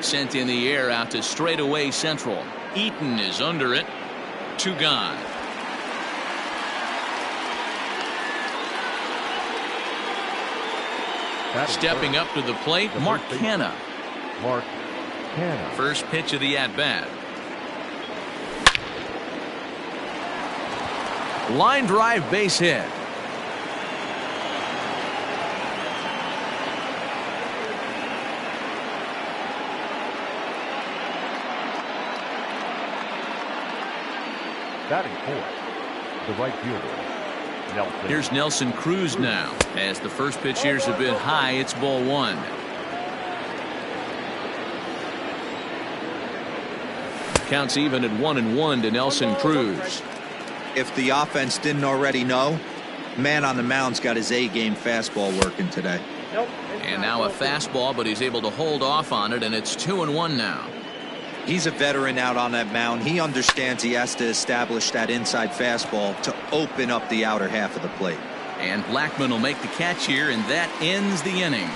Sent in the air out to straightaway central. Eaton is under it. 2 gone. Stepping up to the plate, Mark Canha. First pitch of the at-bat. Line drive, base hit. Batting fourth, the right fielder, Nelson. Here's Nelson Cruz now. As the first pitch here's a bit high, it's ball 1. Counts even at 1-1 to Nelson Cruz. If the offense didn't already know, man on the mound's got his A-game fastball working today. And now a fastball, but he's able to hold off on it, and it's 2-1 now. He's a veteran out on that mound. He understands he has to establish that inside fastball to open up the outer half of the plate. And Blackman will make the catch here, and that ends the inning.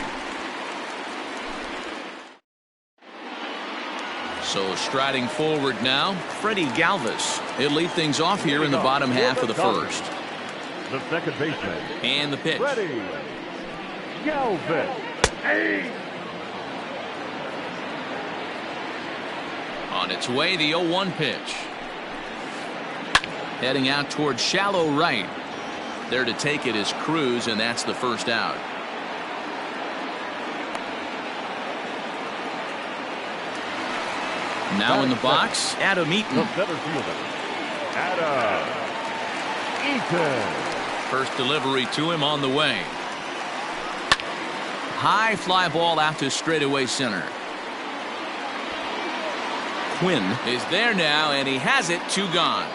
So striding forward now, Freddie Galvis. He'll lead things off here in the bottom half of the first. The second baseman. And the pitch. Freddie Galvis. Hey! On its way, the 0-1 pitch. Heading out towards shallow right. There to take it is Cruz, and that's the first out. Now in the box, Adam Eaton. The center fielder, Adam Eaton. First delivery to him on the way. High fly ball out to straightaway center. Quinn is there now, and he has it. 2 gone.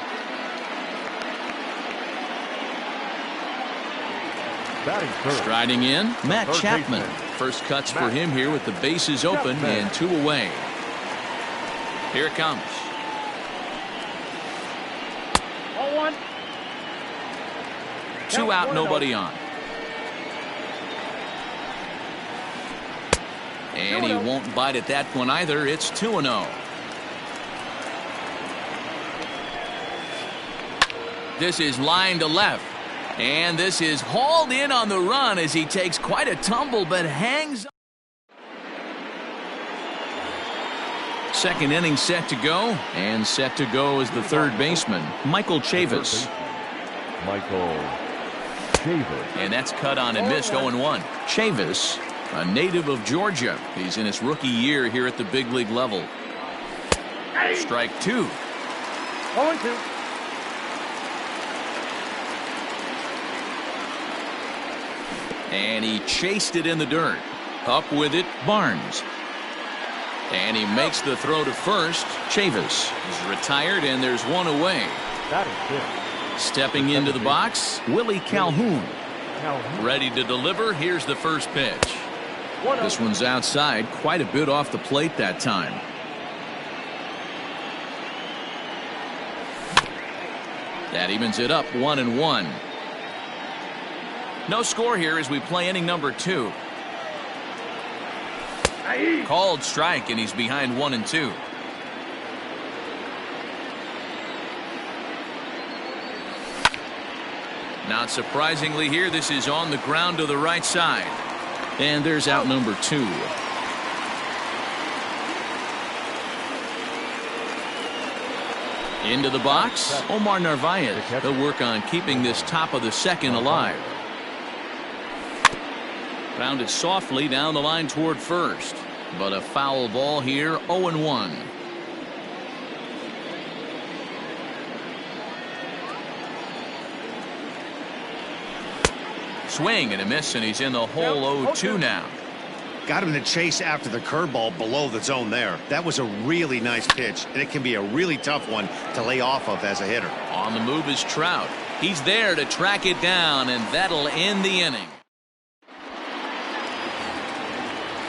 Batting third. Striding in, Matt Third Chapman. baseman. First cuts for him here with the bases open and 2 away. Here it comes. Ball 1. 2 out, nobody on. And he won't bite at that one either. It's 2-0. This is line to left. And this is hauled in on the run as he takes quite a tumble but hangs. Second inning set to go. And set to go is the third baseman, Michael Chavis. Michael Chavis. And that's cut on and missed. 0-1. Chavis, a native of Georgia. He's in his rookie year here at the big league level. Strike 2. 0-2. And he chased it in the dirt. Up with it, Barnes. And he makes the throw to first. Chavis is retired, and there's 1 away. That is it. Stepping into the box, Willie Calhoun. Ready to deliver. Here's the first pitch. This one's outside, quite a bit off the plate that time. That evens it up, 1-1. No score here as we play inning number 2. Called strike, and he's behind 1-2. Not surprisingly here, this is on the ground to the right side. And there's out number 2. Into the box, Omar Narvaez. He'll work on keeping this top of the second alive. Found it softly down the line toward first. But a foul ball here, 0-1. Swing and a miss, and he's in the hole 0-2 now. Got him to chase after the curveball below the zone there. That was a really nice pitch, and it can be a really tough one to lay off of as a hitter. On the move is Trout. He's there to track it down, and that'll end the inning.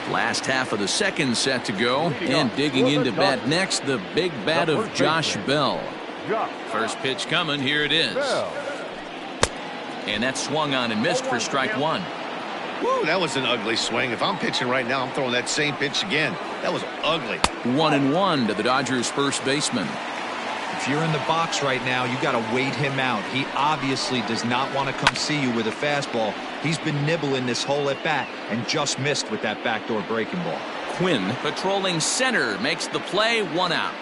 Last half of the second set to go, and digging into bat next, the big bat of Josh Bell. First pitch coming, here it is. And that swung on and missed for strike 1. Woo, that was an ugly swing. If I'm pitching right now, I'm throwing that same pitch again. That was ugly. 1-1 to the Dodgers first baseman. If you're in the box right now, you got to wait him out. He obviously does not want to come see you with a fastball. He's been nibbling this whole at bat and just missed with that backdoor breaking ball. Quinn patrolling center makes the play, 1 out.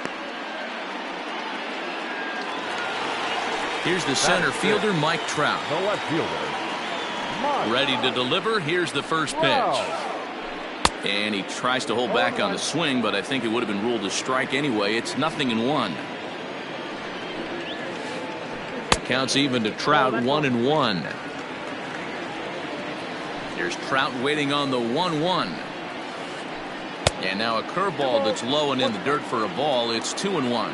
Here's the center fielder, Mike Trout. The left fielder. Ready to deliver. Here's the first pitch. And he tries to hold back on the swing, but I think it would have been ruled a strike anyway. It's 0-1. Counts even to Trout, 1-1. Here's Trout waiting on the 1-1. And now a curveball that's low and in the dirt for a ball. It's 2-1.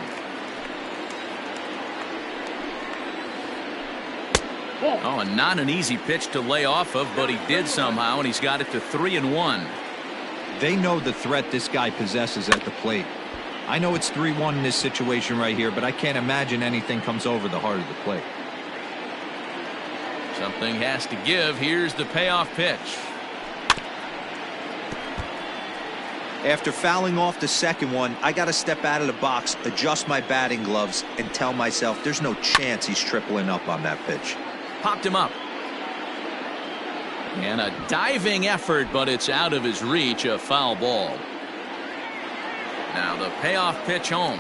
Oh, and not an easy pitch to lay off of, but he did somehow, and he's got it to 3-1. They know the threat this guy possesses at the plate. I know it's 3-1 in this situation right here, but I can't imagine anything comes over the heart of the plate. Something has to give. Here's the payoff pitch. After fouling off the second one, I got to step out of the box, adjust my batting gloves, and tell myself there's no chance he's tripling up on that pitch. Popped him up. And a diving effort, but it's out of his reach, a foul ball. Now the payoff pitch home.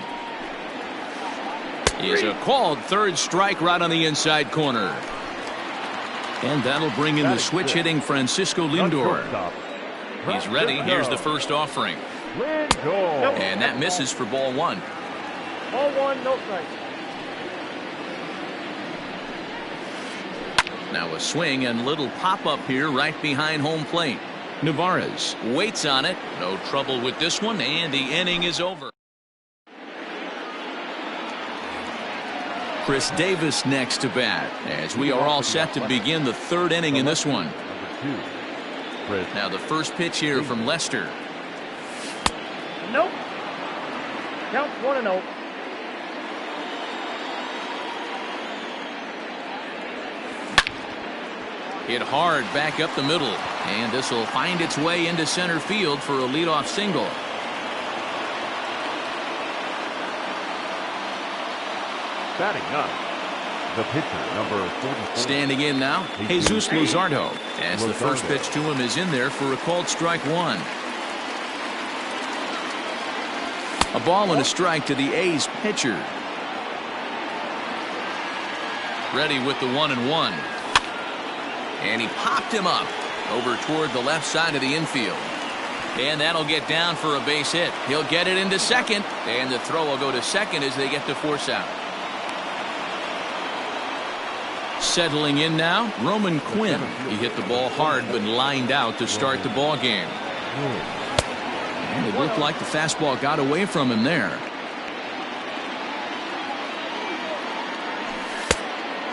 Is a called third strike right on the inside corner. And that'll bring in the switch hitting Francisco Lindor. He's ready. Here's the first offering. And that misses for ball 1. Ball 1, no strike. Now a swing and little pop-up here right behind home plate. Navarez waits on it. No trouble with this one, and the inning is over. Chris Davis next to bat as we are all set to begin the third inning in this one. Now the first pitch here from Lester. Nope. Count 1-0. Hit hard back up the middle, and this will find its way into center field for a leadoff single. Batting up, the pitcher, number 44. Standing in now, Jesus Luzardo, as the first pitch to him is in there for a called strike 1. A ball and a strike to the A's pitcher. Ready with the 1-1. And he popped him up over toward the left side of the infield. And that'll get down for a base hit. He'll get it into second, and the throw will go to second as they get to force out. Settling in now, Roman Quinn. He hit the ball hard but lined out to start the ball game. And it looked like the fastball got away from him there.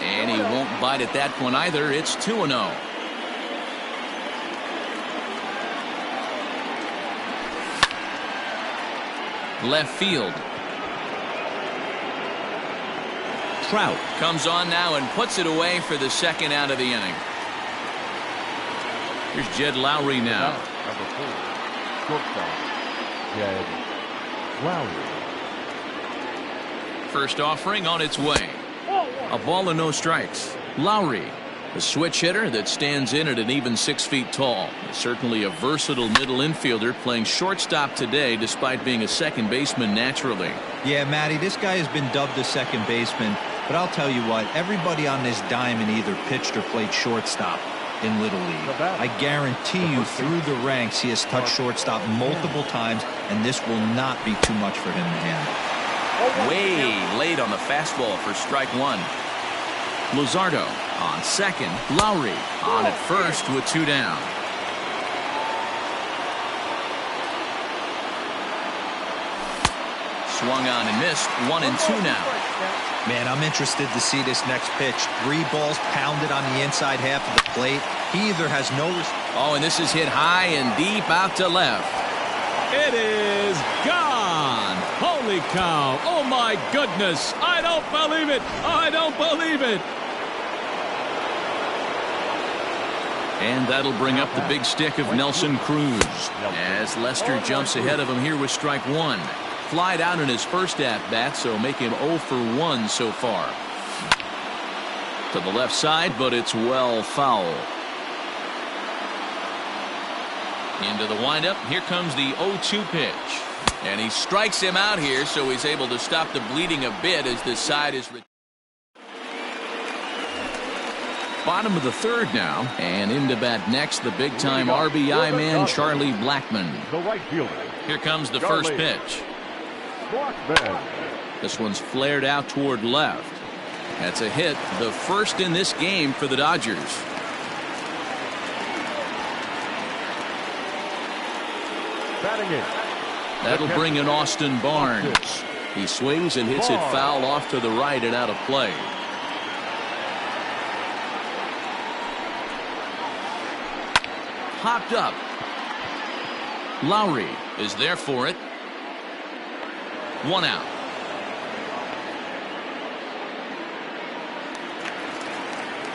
And he won't bite at that one either. It's 2-0. Left field. Trout comes on now and puts it away for the second out of the inning. Here's Jed Lowry now. Number 4, shortstop, Jed Lowry. First offering on its way. A ball and no strikes. Lowry A switch hitter that stands in at an even 6 feet tall. Certainly a versatile middle infielder playing shortstop today despite being a second baseman naturally. Yeah, Matty, this guy has been dubbed a second baseman, but I'll tell you what, everybody on this diamond either pitched or played shortstop in Little League. I guarantee you through the ranks he has touched shortstop multiple times, and this will not be too much for him to handle. Way late on the fastball for strike one. Luzardo on second. Lowry on at first with 2 down. Swung on and missed. 1-2 now. Man, I'm interested to see this next pitch. 3 balls pounded on the inside half of the plate. He either has no... Oh, and this is hit high and deep out to left. It is gone. Holy cow. Oh, my goodness. I don't believe it. I don't believe it. And that'll bring up the big stick of Nelson Cruz as Lester jumps ahead of him here with strike one. Flied out in his first at-bat, so make him 0 for 1 so far. To the left side, but it's well foul. Into the windup. Here comes the 0-2 pitch. And he strikes him out here, so he's able to stop the bleeding a bit as this side is... Bottom of the third now, and into bat next, the big-time RBI man, Charlie Blackmon. The right fielder. Here comes the first pitch. Blackmon. This one's flared out toward left. That's a hit, the first in this game for the Dodgers. Batting it. That'll bring in Austin Barnes. He swings and hits it foul off to the right and out of play. Hopped up. Lowry is there for it. 1 out.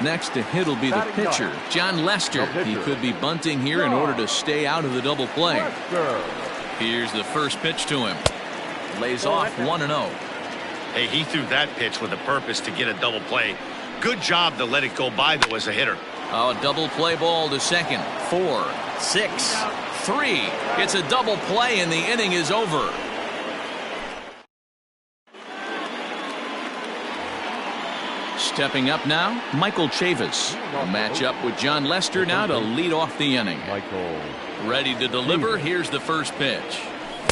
Next to hit will be the pitcher, John Lester. He could be bunting here in order to stay out of the double play. Here's the first pitch to him. Lays off 1-0. Hey, he threw that pitch with a purpose to get a double play. Good job to let it go by, though, as a hitter. Oh, double play ball to second. 4, 6, 3. It's a double play and the inning is over. Stepping up now, Michael Chavis. A matchup with John Lester now to lead off the inning. Michael. Ready to deliver. Here's the first pitch.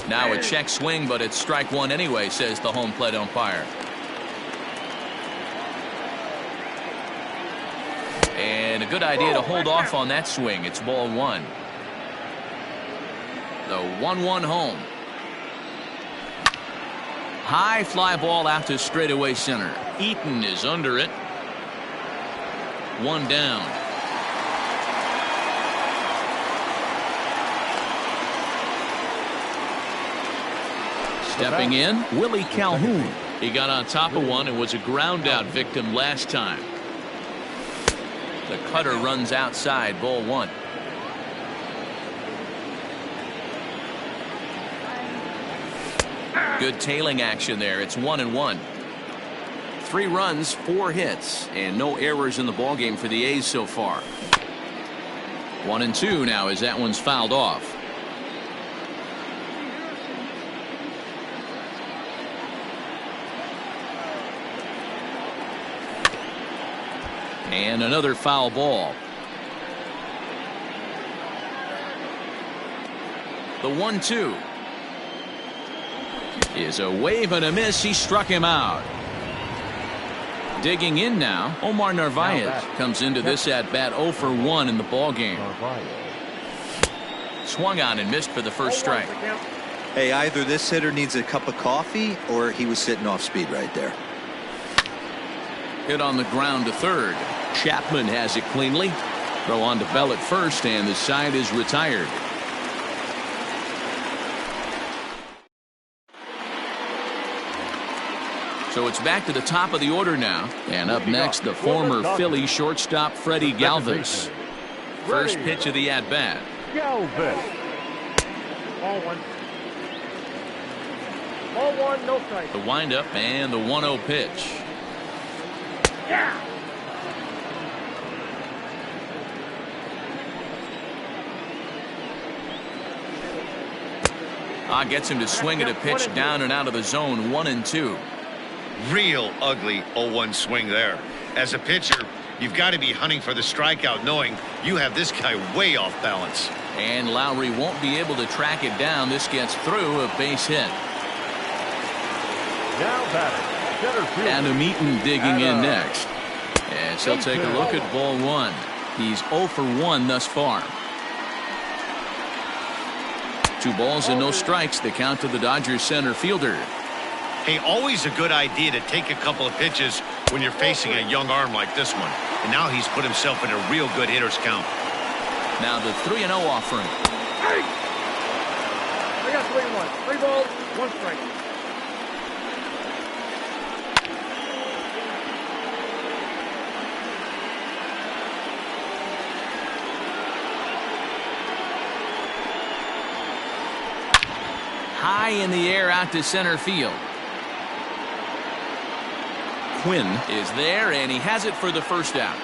Now a check swing, but it's strike one anyway, says the home plate umpire. And a good idea to hold off on that swing. It's ball one. The 1-1 home. High fly ball out to straightaway center. Eaton is under it. 1 down. Stepping in, Willie Calhoun. He got on top of one and was a ground out victim last time. The cutter runs outside, ball one. Good tailing action there. It's 1-1. 3 runs, 4 hits, and no errors in the ballgame for the A's so far. 1-2 now as that one's fouled off. And another foul ball. The 1-2 is a wave and a miss. He struck him out. Digging in now, Omar Narvaez comes into this at bat 0 for 1 in the ball game. Swung on and missed for the first strike. Hey, either this hitter needs a cup of coffee or he was sitting off speed right there. Hit on the ground to third. Chapman has it cleanly. Throw on to Bell at first, and the side is retired. So it's back to the top of the order now. And up next, the former Philly shortstop Freddie Galvis. First pitch of the at-bat. Galvis. Ball one. Ball one, no strike. The windup and the 1-0 pitch. Yeah. Gets him to swing at a pitch down and out of the zone. 1-2. Real ugly 0-1 swing there. As a pitcher, you've got to be hunting for the strikeout, knowing you have this guy way off balance. And Lowry won't be able to track it down. This gets through, a base hit. Now batting, center fielder. Adam Eaton digging in next. As he'll take a look at ball one. He's 0 for 1 thus far. 2 balls and no strikes. The count to the Dodgers center fielder. Hey, always a good idea to take a couple of pitches when you're facing a young arm like this one. And now he's put himself in a real good hitter's count. Now the 3-0 offering. Hey! I got 3-1. 3 balls, 1 strike. High in the air out to center field. Quinn is there, and he has it for the first out.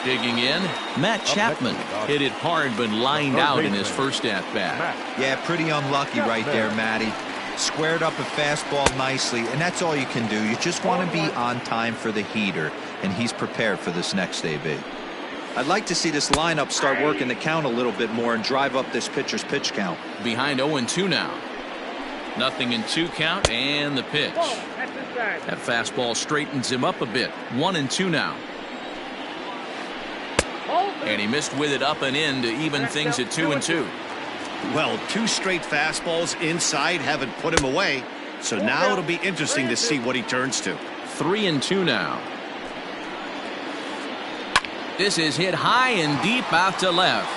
Digging in, Matt Chapman hit it hard but lined out in his first at bat. Yeah, pretty unlucky right there, Matty. Squared up a fastball nicely, and that's all you can do. You just want to be on time for the heater, and he's prepared for this next AB. I'd like to see this lineup start working the count a little bit more and drive up this pitcher's pitch count. Behind 0-2 now. 0-2 count, and the pitch. That fastball straightens him up a bit. 1-2 now. And he missed with it up and in to even things at 2-2. Well, 2 straight fastballs inside haven't put him away. So now it'll be interesting to see what he turns to. 3-2 now. This is hit high and deep out to left.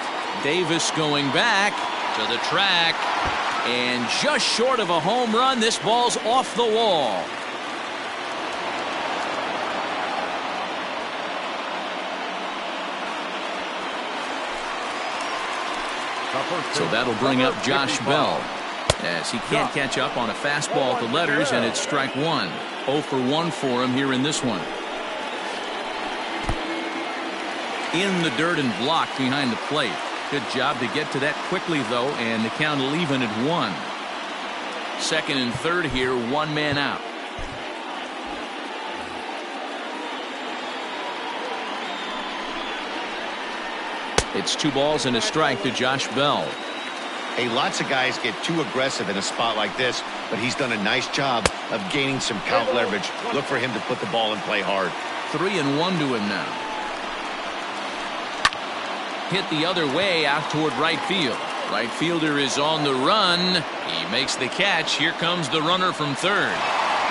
Davis going back to the track. And just short of a home run, this ball's off the wall. So that'll bring up Josh Bell, as he can't catch up on a fastball at the letters, and it's strike 1. 0 for 1 for him here in this one. In the dirt and blocked behind the plate. Good job to get to that quickly, though, and the count will even at 1. Second and third here, 1 man out. It's 2 balls and a strike to Josh Bell. Hey, lots of guys get too aggressive in a spot like this, but he's done a nice job of gaining some count leverage. Look for him to put the ball in play hard. 3-1 to him now. Hit the other way out toward right field. Right fielder is on the run. He makes the catch. Here comes the runner from third.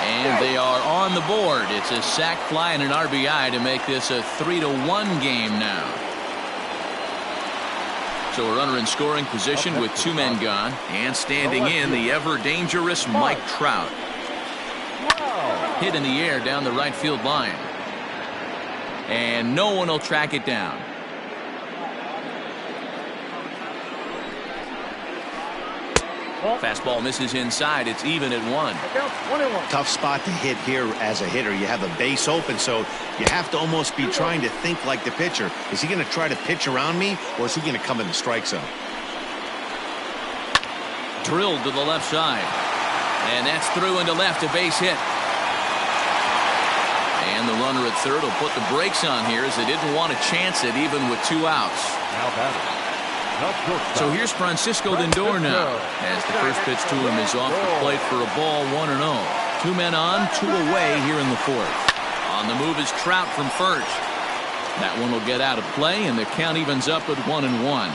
And they are on the board. It's a sac fly and an RBI to make this a 3-1 game now. So a runner in scoring position with 2 men gone. And standing in, the ever-dangerous Mike Trout. Hit in the air down the right field line. And no one will track it down. Fastball misses inside. It's even at 1. Tough spot to hit here as a hitter. You have a base open, so you have to almost be trying to think like the pitcher. Is he going to try to pitch around me, or is he going to come in the strike zone? Drilled to the left side. And that's through into left, a base hit. And the runner at third will put the brakes on here, as they didn't want to chance it even with 2 outs. Now batting. So here's Francisco Lindor now, as the first pitch to him is off the plate for a ball, 1-0. 2 men on, 2 away here in the 4th. On the move is Trout from first. That one will get out of play, and the count evens up at 1-1.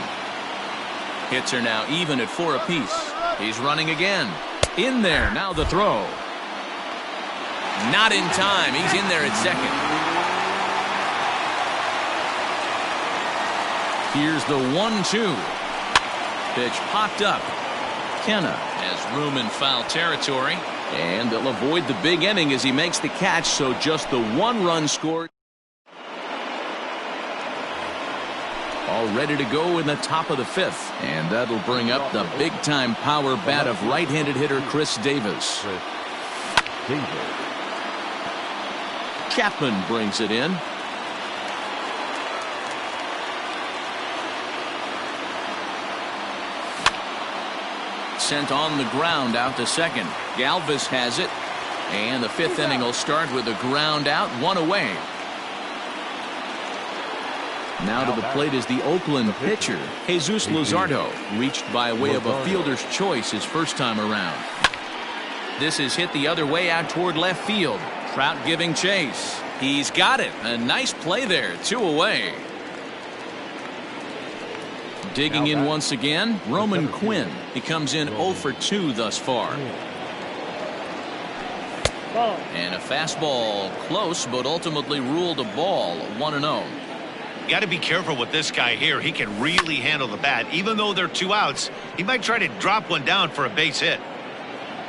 Hits are now even at 4 apiece. He's running again. In there, now the throw. Not in time. He's in there at second. Here's the 1-2. Pitch popped up. Kenna has room in foul territory, and they'll avoid the big inning as he makes the catch, so just the 1 run scored. All ready to go in the top of the 5th, and that'll bring up the big-time power bat of right-handed hitter Chris Davis. Chapman brings it in. sent on the ground out to second. Galvis has it. And the fifth inning will start with a ground out, one away. Now to the plate is the Oakland pitcher, Jesus Luzardo, reached by way of a fielder's choice his first time around. This is hit the other way out toward left field. Trout giving chase. He's got it. A nice play there. 2 away. Digging in once again, Roman Quinn. He comes in 0 for 2 thus far. And a fastball close, but ultimately ruled a ball. 1-0. Got to be careful with this guy here. He can really handle the bat. Even though they're 2 outs, he might try to drop one down for a base hit.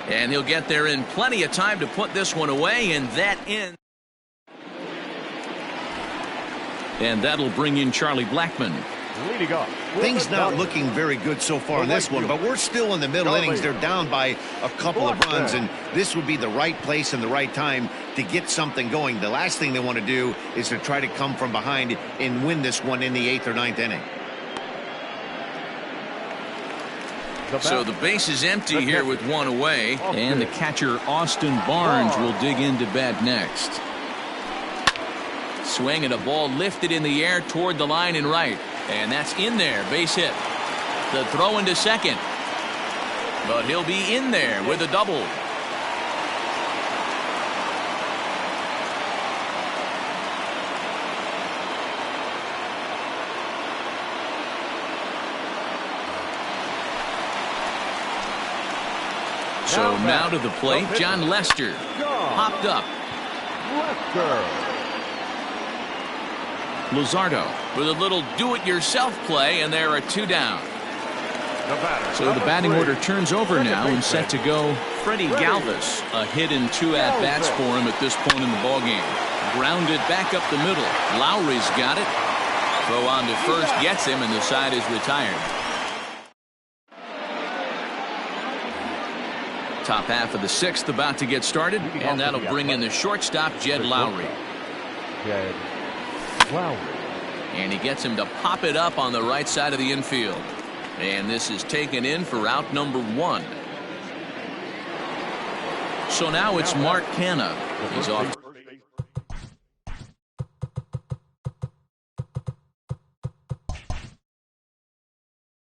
And he'll get there in plenty of time to put this one away, and that ends. And that'll bring in Charlie Blackmon. Leading off. Things not looking very good so far in this one, but we're still in the middle innings. They're down by a couple of runs, and this would be the right place and the right time to get something going. The last thing they want to do is to try to come from behind and win this one in the 8th or 9th inning. So the base is empty here with 1 away, and the catcher Austin Barnes will dig into bat next. Swing and a ball lifted in the air toward the line and right. And that's in there. Base hit. The throw into second. But he'll be in there with a double. So now to the plate, John Lester. Popped up. Luzardo with a little do-it-yourself play, and there are 2 down. So the batting order turns over now and set to go. Freddie Galvis, a hit and 2 at-bats for him at this point in the ballgame. Grounded back up the middle. Lowry's got it. Throw on to first gets him, and the side is retired. Top half of the 6th about to get started, and that'll bring in the shortstop, Jed Lowry. And he gets him to pop it up on the right side of the infield. And this is taken in for out number 1. So now it's Mark Canha. He's off.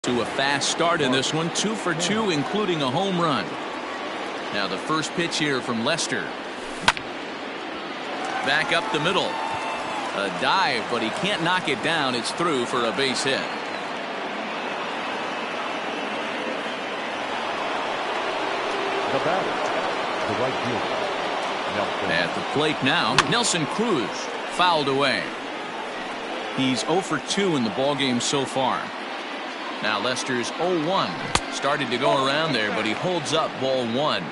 To a fast start in this one. 2 for 2, including a home run. Now the first pitch here from Lester. Back up the middle. A dive, but he can't knock it down. It's through for a base hit. The batter, the right fielder, At the plate now, Nelson Cruz fouled away. He's 0 for 2 in the ballgame so far. Now Lester's 0-1. Started to go around there, but he holds up ball 1.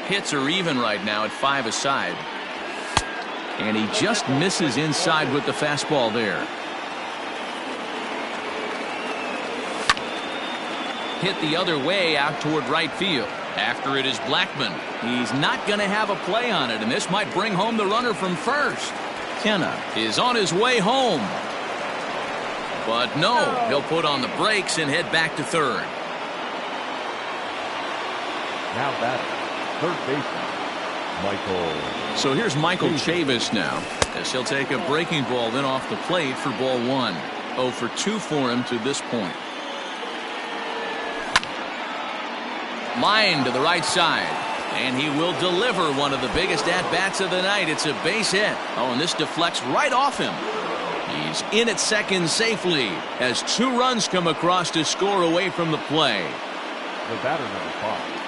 Hits are even right now at 5 aside. And he just misses inside with the fastball there. Hit the other way out toward right field. After it is Blackmon. He's not going to have a play on it, and this might bring home the runner from first. Canha is on his way home. But no, he'll put on the brakes and head back to third. Now batting, third baseman, Michael. So here's Michael Chavis now, as he'll take a breaking ball in off the plate for ball 1. 0 for 2 for him to this point. Line to the right side, and he will deliver one of the biggest at-bats of the night. It's a base hit. Oh, and this deflects right off him. He's in at second safely as 2 runs come across to score away from the play. The batter number 5.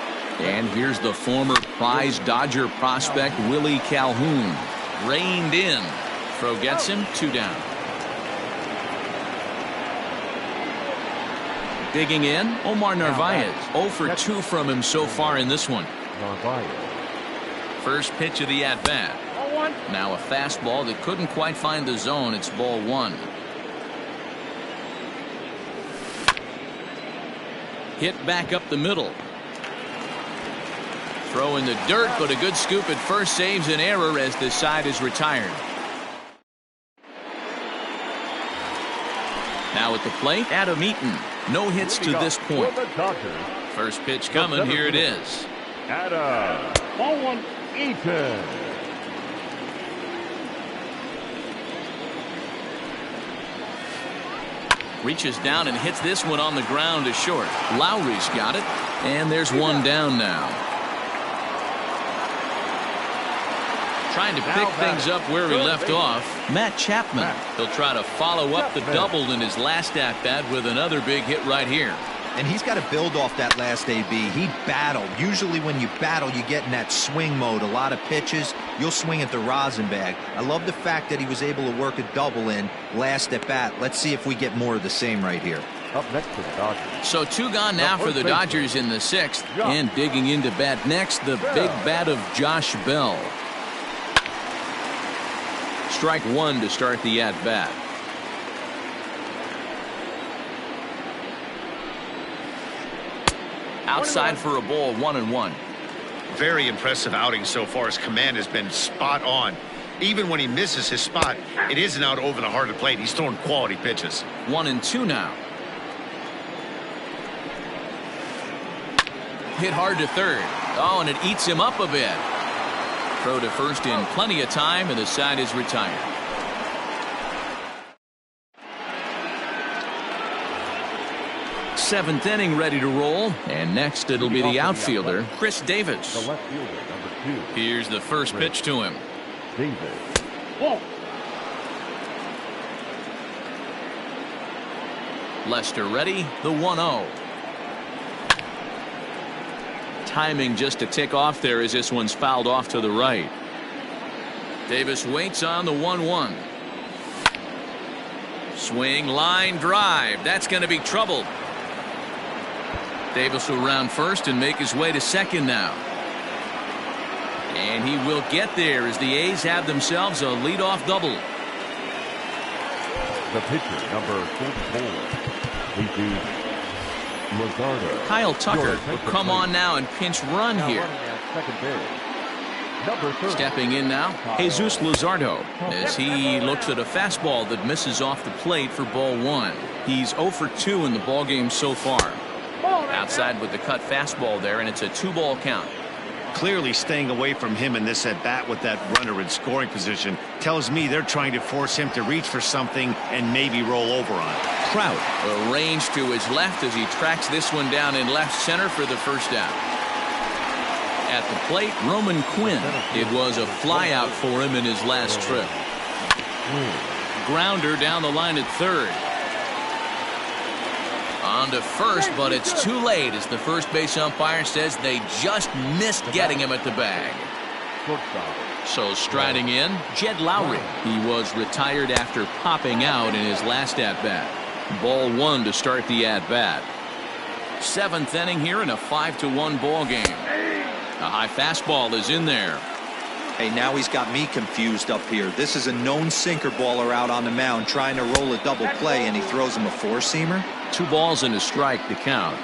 And here's the former prize Dodger prospect Willie Calhoun. Reined in. Throw gets him. 2 down. Digging in, Omar Narvaez. 0 for 2 from him so far in this one. First pitch of the at-bat. Now a fastball that couldn't quite find the zone. It's ball 1. Hit back up the middle. Throw in the dirt, but a good scoop at first saves an error as the side is retired. Now at the plate, Adam Eaton. No hits to this point. For the Dodgers, First pitch coming. Here it is. Adam Eaton. Reaches down and hits this one on the ground to short. Lowry's got it. And there's one down now. Trying to pick things up where he left off. Matt Chapman. He'll try to follow up the double in his last at-bat with another big hit right here. And he's got to build off that last AB. He battled. Usually when you battle, you get in that swing mode. A lot of pitches, you'll swing at the rosin bag. I love the fact that he was able to work a double in last at bat. Let's see if we get more of the same right here. Up next for the Dodgers. So two gone now for the Dodgers in the sixth. And digging into bat next, the big bat of Josh Bell. Strike one to start the at-bat. Outside for a ball, 1-1. Very impressive outing so far. His command has been spot on. Even when he misses his spot, it isn't out over the heart of the plate. He's throwing quality pitches. 1-2 now. Hit hard to third. Oh, and it eats him up a bit. Throw to first in plenty of time, and the side is retired. Seventh inning ready to roll, and next it'll be the outfielder, Chris Davis. The left fielder, number 2. Here's the first pitch to him. Davis. Lester ready, the 1-0. Timing just to tick off there as this one's fouled off to the right. Davis waits on the 1-1. Swing, line drive. That's going to be trouble. Davis will round first and make his way to second now. And he will get there as the A's have themselves a leadoff double. The pitcher, number 44. Jesus Luzardo. Kyle Tucker will come on now and pinch run here. Second base. Number 30. Stepping in now, Jesus Luzardo, as he looks at a fastball that misses off the plate for ball one. He's 0 for 2 in the ballgame so far. Outside with the cut fastball there, and it's a 2-ball count. Clearly staying away from him in this at-bat with that runner in scoring position tells me they're trying to force him to reach for something and maybe roll over on it. Trout arranged to his left as he tracks this one down in left center for the first out. At the plate, Roman Quinn. It was a flyout for him in his last trip. Grounder down the line at third. On to first, but it's too late as the first base umpire says they just missed getting him at the bag. So striding in, Jed Lowry. He was retired after popping out in his last at-bat. Ball one to start the at-bat. Seventh inning here in a 5-1 ball game. A high fastball is in there. Hey, now he's got me confused up here. This is a known sinker baller out on the mound trying to roll a double play, and he throws him a four-seamer. 2 balls and a strike to count.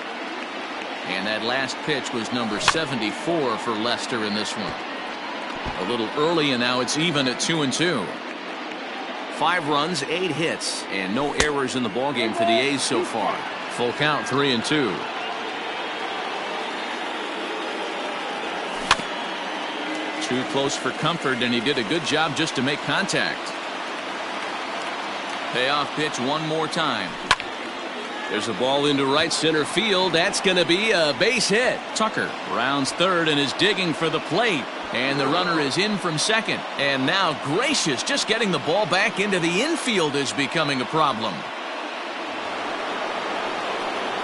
And that last pitch was number 74 for Lester in this one. A little early, and now it's even at 2-2. 5 runs, 8 hits, and no errors in the ballgame for the A's so far. Full count, 3-2. Too close for comfort, and he did a good job just to make contact. Payoff pitch one more time. There's a ball into right center field. That's going to be a base hit. Tucker rounds third and is digging for the plate. And the runner is in from second. And now Gracious just getting the ball back into the infield is becoming a problem.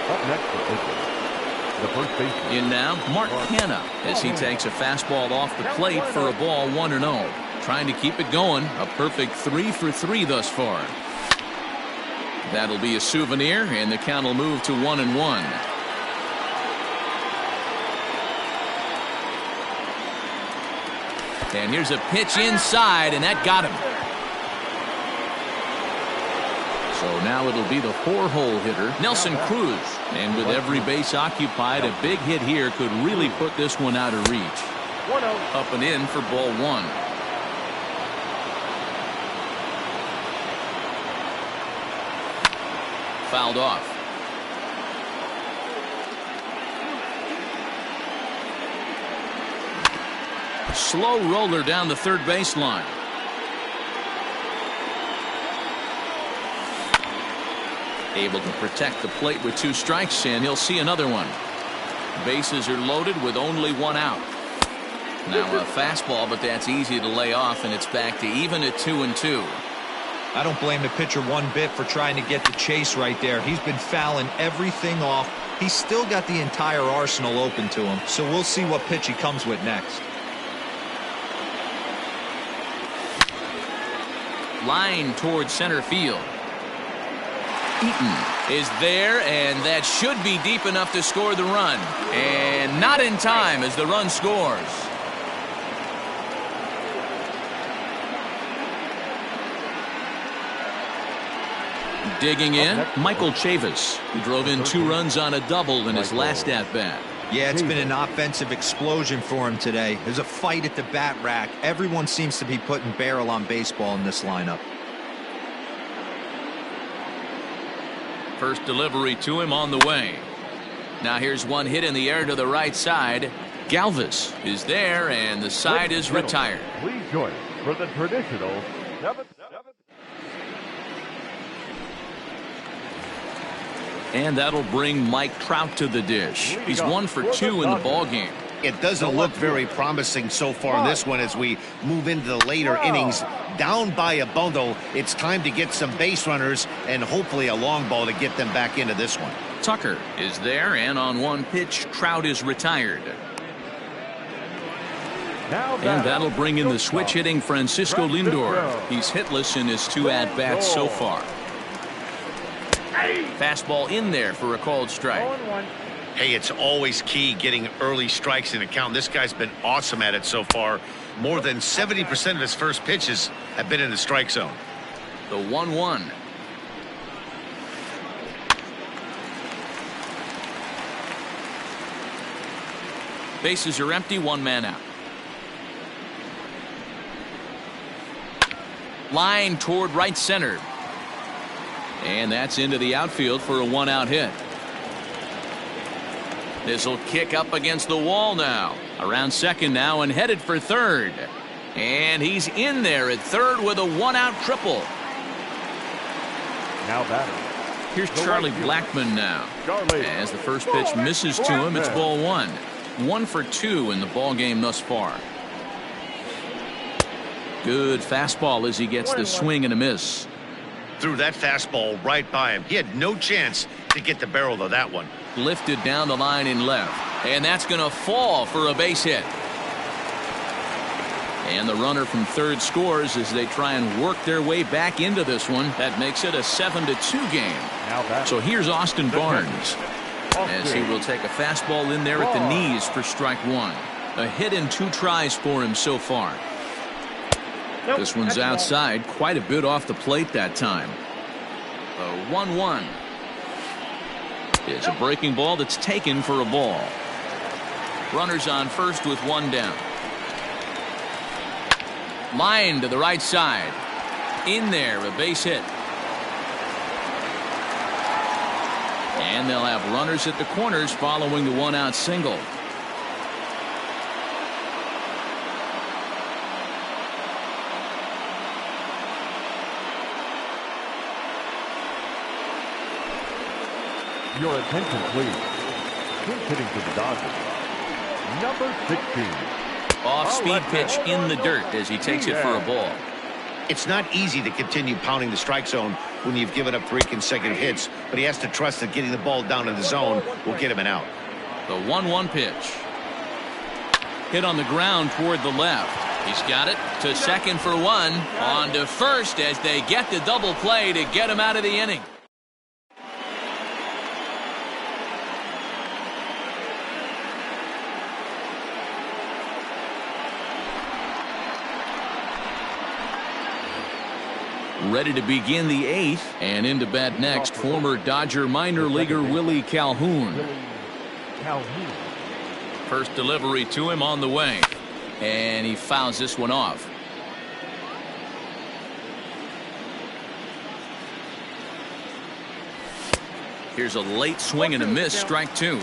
Up next for Oakland, the first baseman. In now, Mark Hanna as he takes a fastball off the plate for a ball 1-0. Trying to keep it going. A perfect 3 for 3 thus far. That'll be a souvenir, and the count will move to 1-1. And here's a pitch inside, and that got him. So now it'll be the 4-hole hitter, Nelson Cruz. And with every base occupied, a big hit here could really put this one out of reach. Up and in for ball one. Fouled off. Slow roller down the third baseline. Able to protect the plate with 2 strikes, and he'll see another one. Bases are loaded with only 1 out. Now a fastball, but that's easy to lay off, and it's back to even at 2-2. I don't blame the pitcher one bit for trying to get the chase right there. He's been fouling everything off. He's still got the entire arsenal open to him, so we'll see what pitch he comes with next. Line towards center field. Eaton is there, and that should be deep enough to score the run. And not in time as the run scores. Digging in, Michael Chavis, who drove in 2 runs on a double in his last at-bat. Yeah, it's been an offensive explosion for him today. There's a fight at the bat rack. Everyone seems to be putting barrel on baseball in this lineup. First delivery to him on the way. Now here's one hit in the air to the right side. Galvis is there, and the side is retired. Please join us for the traditional 7th. And that'll bring Mike Trout to the dish. He's 1 for 2 in the ball game. It doesn't look very promising so far in this one as we move into the later innings. Down by a bundle, it's time to get some base runners and hopefully a long ball to get them back into this one. Tucker is there, and on 1 pitch, Trout is retired. And that'll bring in the switch-hitting Francisco Lindor. He's hitless in his 2 at-bats so far. Fastball in there for a called strike. Hey, it's always key getting early strikes in a count. This guy's been awesome at it so far. More than 70% of his first pitches have been in the strike zone. The 1-1. Bases are empty, 1 man out. Line toward right center. And that's into the outfield for a 1-out hit. This will kick up against the wall now. Around second now and headed for third. And he's in there at third with a 1-out triple. Now batter. Here's Charlie Blackmon now. As the first pitch misses to him, it's ball 1. 1 for 2 in the ball game thus far. Good fastball as he gets the swing and a miss. Threw that fastball right by him. He had no chance to get the barrel of that one. Lifted down the line in left. And that's going to fall for a base hit. And the runner from third scores as they try and work their way back into this one. That makes it a 7-2 game. So here's Austin Barnes as he will take a fastball in there at the knees for strike 1. A hit in 2 tries for him so far. This one's outside, quite a bit off the plate that time. A 1-1. It's a breaking ball that's taken for a ball. Runners on first with 1 down. Line to the right side. In there, a base hit. And they'll have runners at the corners following the 1-out single. Your attention, please. Pinch hitting for the Dodgers, number 16. Off-speed pitch in the dirt as he takes it for a ball. It's not easy to continue pounding the strike zone when you've given up 3 consecutive hits, but he has to trust that getting the ball down in the zone will get him an out. The 1-1 pitch. Hit on the ground toward the left. He's got it to second for 1. On to first as they get the double play to get him out of the inning. Ready to begin the 8th, and into bat next, former Dodger minor leaguer Willie Calhoun. First delivery to him on the way, and he fouls this one off. Here's a late swing and a miss, strike 2.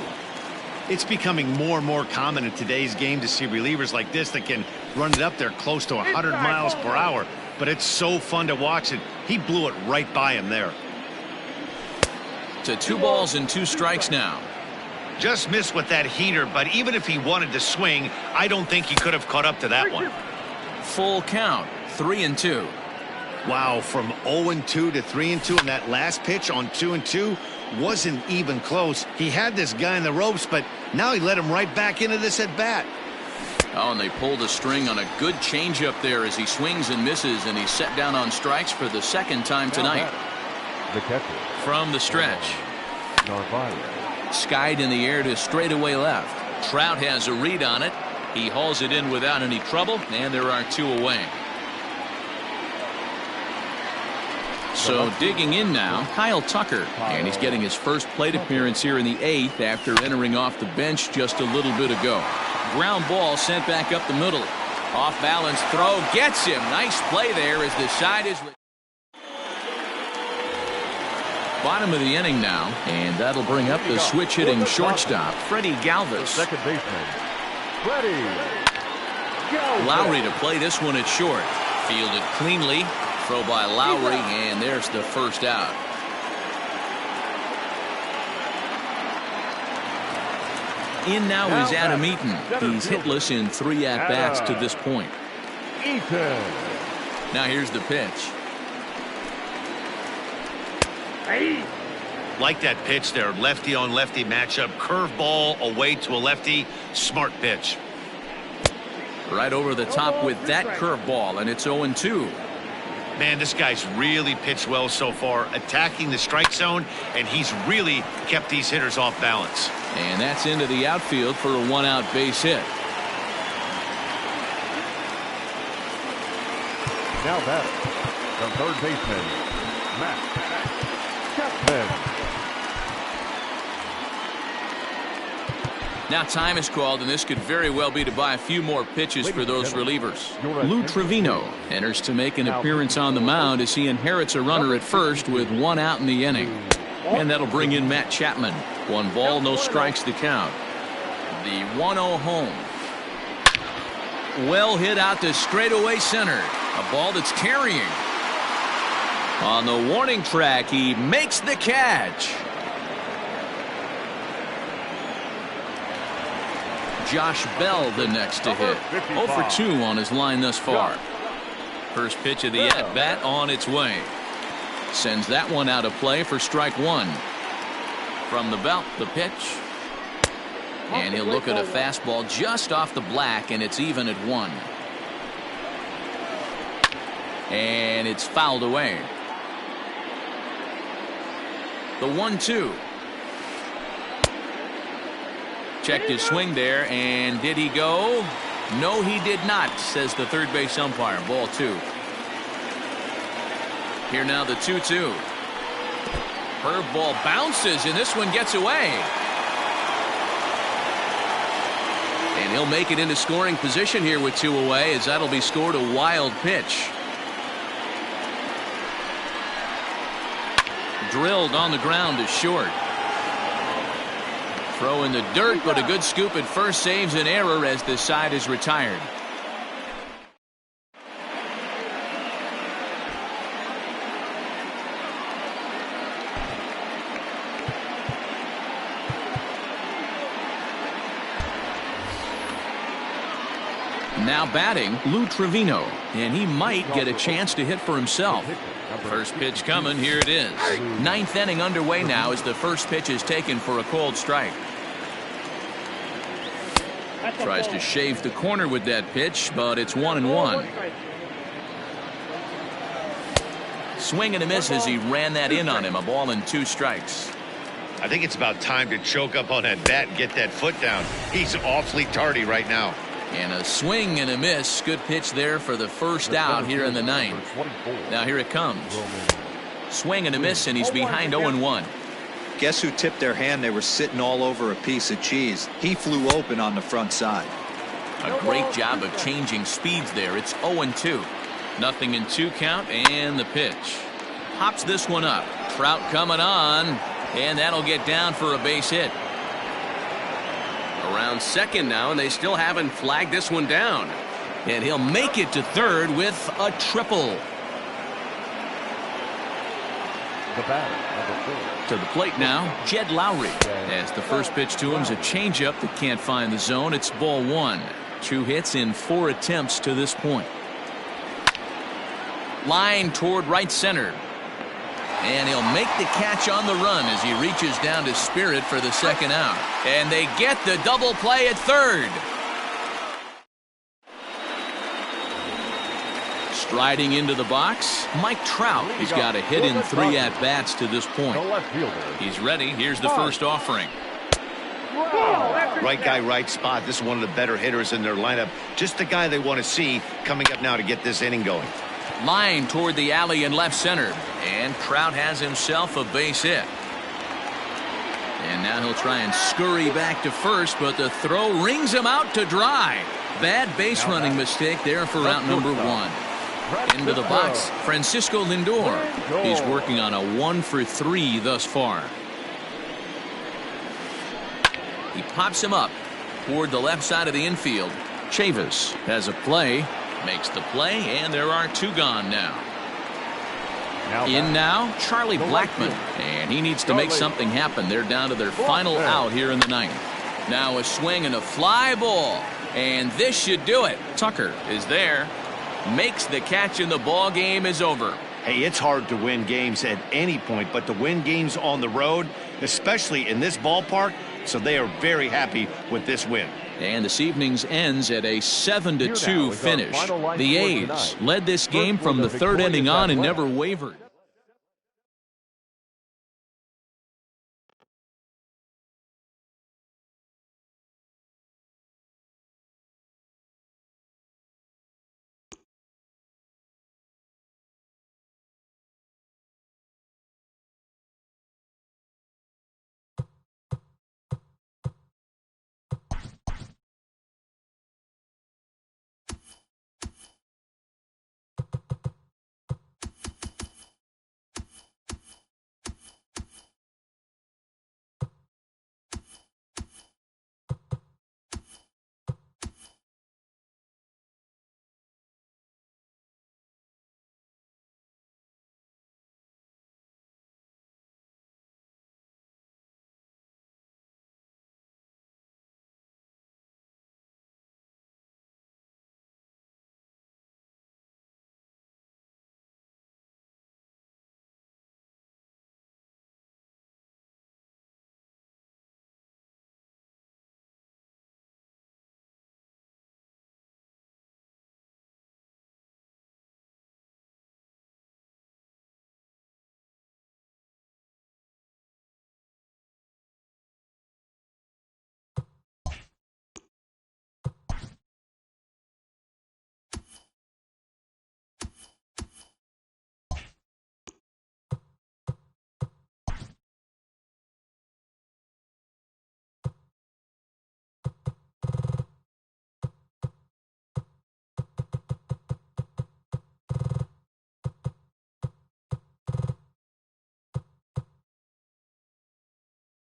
It's becoming more and more common in today's game to see relievers like this that can run it up there close to 100 miles per hour. But it's so fun to watch it. He blew it right by him there. To 2 balls and 2 strikes now. Just missed with that heater, but even if he wanted to swing, I don't think he could have caught up to that one. Full count, 3-2. Wow, from 0-2 to 3-2 in that last pitch on 2-2 wasn't even close. He had this guy in the ropes, but now he let him right back into this at bat. Oh, and they pulled a string on a good changeup there as he swings and misses, and he's set down on strikes for the 2nd time tonight. The catcher. From the stretch. Narvaez. Skied in the air to straightaway left. Trout has a read on it. He hauls it in without any trouble, and there are 2 away. So digging in now, Kyle Tucker, and he's getting his first plate appearance here in the 8th after entering off the bench just a little bit ago. Ground ball sent back up the middle. Off balance throw gets him. Nice play there as the side is. Bottom of the inning now, and that'll bring up the switch hitting shortstop, Freddie Galvis. Second baseman, Freddie Galvis. Lowry to play this one at short. Fielded cleanly. Throw by Lowry, and there's the first out. In now is Adam Eaton. He's hitless in 3 at-bats to this point. Eaton. Now here's the pitch. Like that pitch there, lefty on lefty matchup, curveball away to a lefty, smart pitch. Right over the top with that curveball, and it's 0-2. Man, this guy's really pitched well so far, attacking the strike zone, and he's really kept these hitters off balance. And that's into the outfield for a 1-out base hit. Now batting, the third baseman, Matt Chapman. Now time is called, and this could very well be to buy a few more pitches for those relievers. Lou Trevino enters to make an appearance on the mound as he inherits a runner at first with 1 out in the inning. And that'll bring in Matt Chapman. 1 ball, no strikes to count. The 1-0 home. Well hit out to straightaway center. A ball that's carrying. On the warning track, he makes the catch. Josh Bell the next to hit. 0 for 2 on his line thus far. First pitch of the at-bat on its way. Sends that one out of play for strike 1. From the belt, the pitch. And he'll look at a fastball just off the black, and it's even at 1. And it's fouled away. The 1-2. Checked his swing there, and did he go? No, he did not, says the third base umpire. Ball 2. Here now the 2-2. Curveball bounces, and this one gets away. And he'll make it into scoring position here with 2 away, as that'll be scored a wild pitch. Drilled on the ground to short. Throw in the dirt, but a good scoop at first saves an error as the side is retired. Now batting, Lou Trevino, and he might get a chance to hit for himself. First pitch coming, here it is. 9th inning underway now as the first pitch is taken for a called strike. Tries to shave the corner with that pitch, but it's 1-1. Swing and a miss as he ran that in on him. A ball and 2 strikes. I think it's about time to choke up on that bat and get that foot down. He's awfully tardy right now. And a swing and a miss. Good pitch there for the first out here in the 9th. Now here it comes. Swing and a miss, and he's behind 0-1. Guess who tipped their hand? They were sitting all over a piece of cheese. He flew open on the front side. A great job of changing speeds there. It's 0-2. Nothing in 2 count, and the pitch. Hops this one up. Trout coming on, and that'll get down for a base hit. Around second now, and they still haven't flagged this one down. And he'll make it to third with a triple. The batter, number 4. To the plate now, Jed Lowry. As the first pitch to him is a changeup that can't find the zone. It's ball 1. 2 hits in 4 attempts to this point. Line toward right center. And he'll make the catch on the run as he reaches down to Spirit for the second out. And they get the double play at third. Striding into the box, Mike Trout. He's got a hit in 3 at-bats to this point. He's ready. Here's the first offering. Right guy, right spot. This is one of the better hitters in their lineup. Just the guy they want to see coming up now to get this inning going. Line toward the alley in left center. And Trout has himself a base hit. And now he'll try and scurry back to first, but the throw rings him out to dry. Bad base running mistake there for out number 1. Into the box, Francisco Lindor. He's working on a 1-for-3 thus far. He pops him up toward the left side of the infield. Chavis has a play, makes the play, and there are 2 gone now. In now, Charlie Blackmon, and he needs to make something happen. They're down to their final out here in the 9th. Now a swing and a fly ball, and this should do it. Tucker is there. Makes the catch, and the ball game is over. Hey, it's hard to win games at any point, but to win games on the road, especially in this ballpark, so they are very happy with this win. And this evening's ends at a 7-2 finish. The A's led this game from the 3rd inning on and never wavered.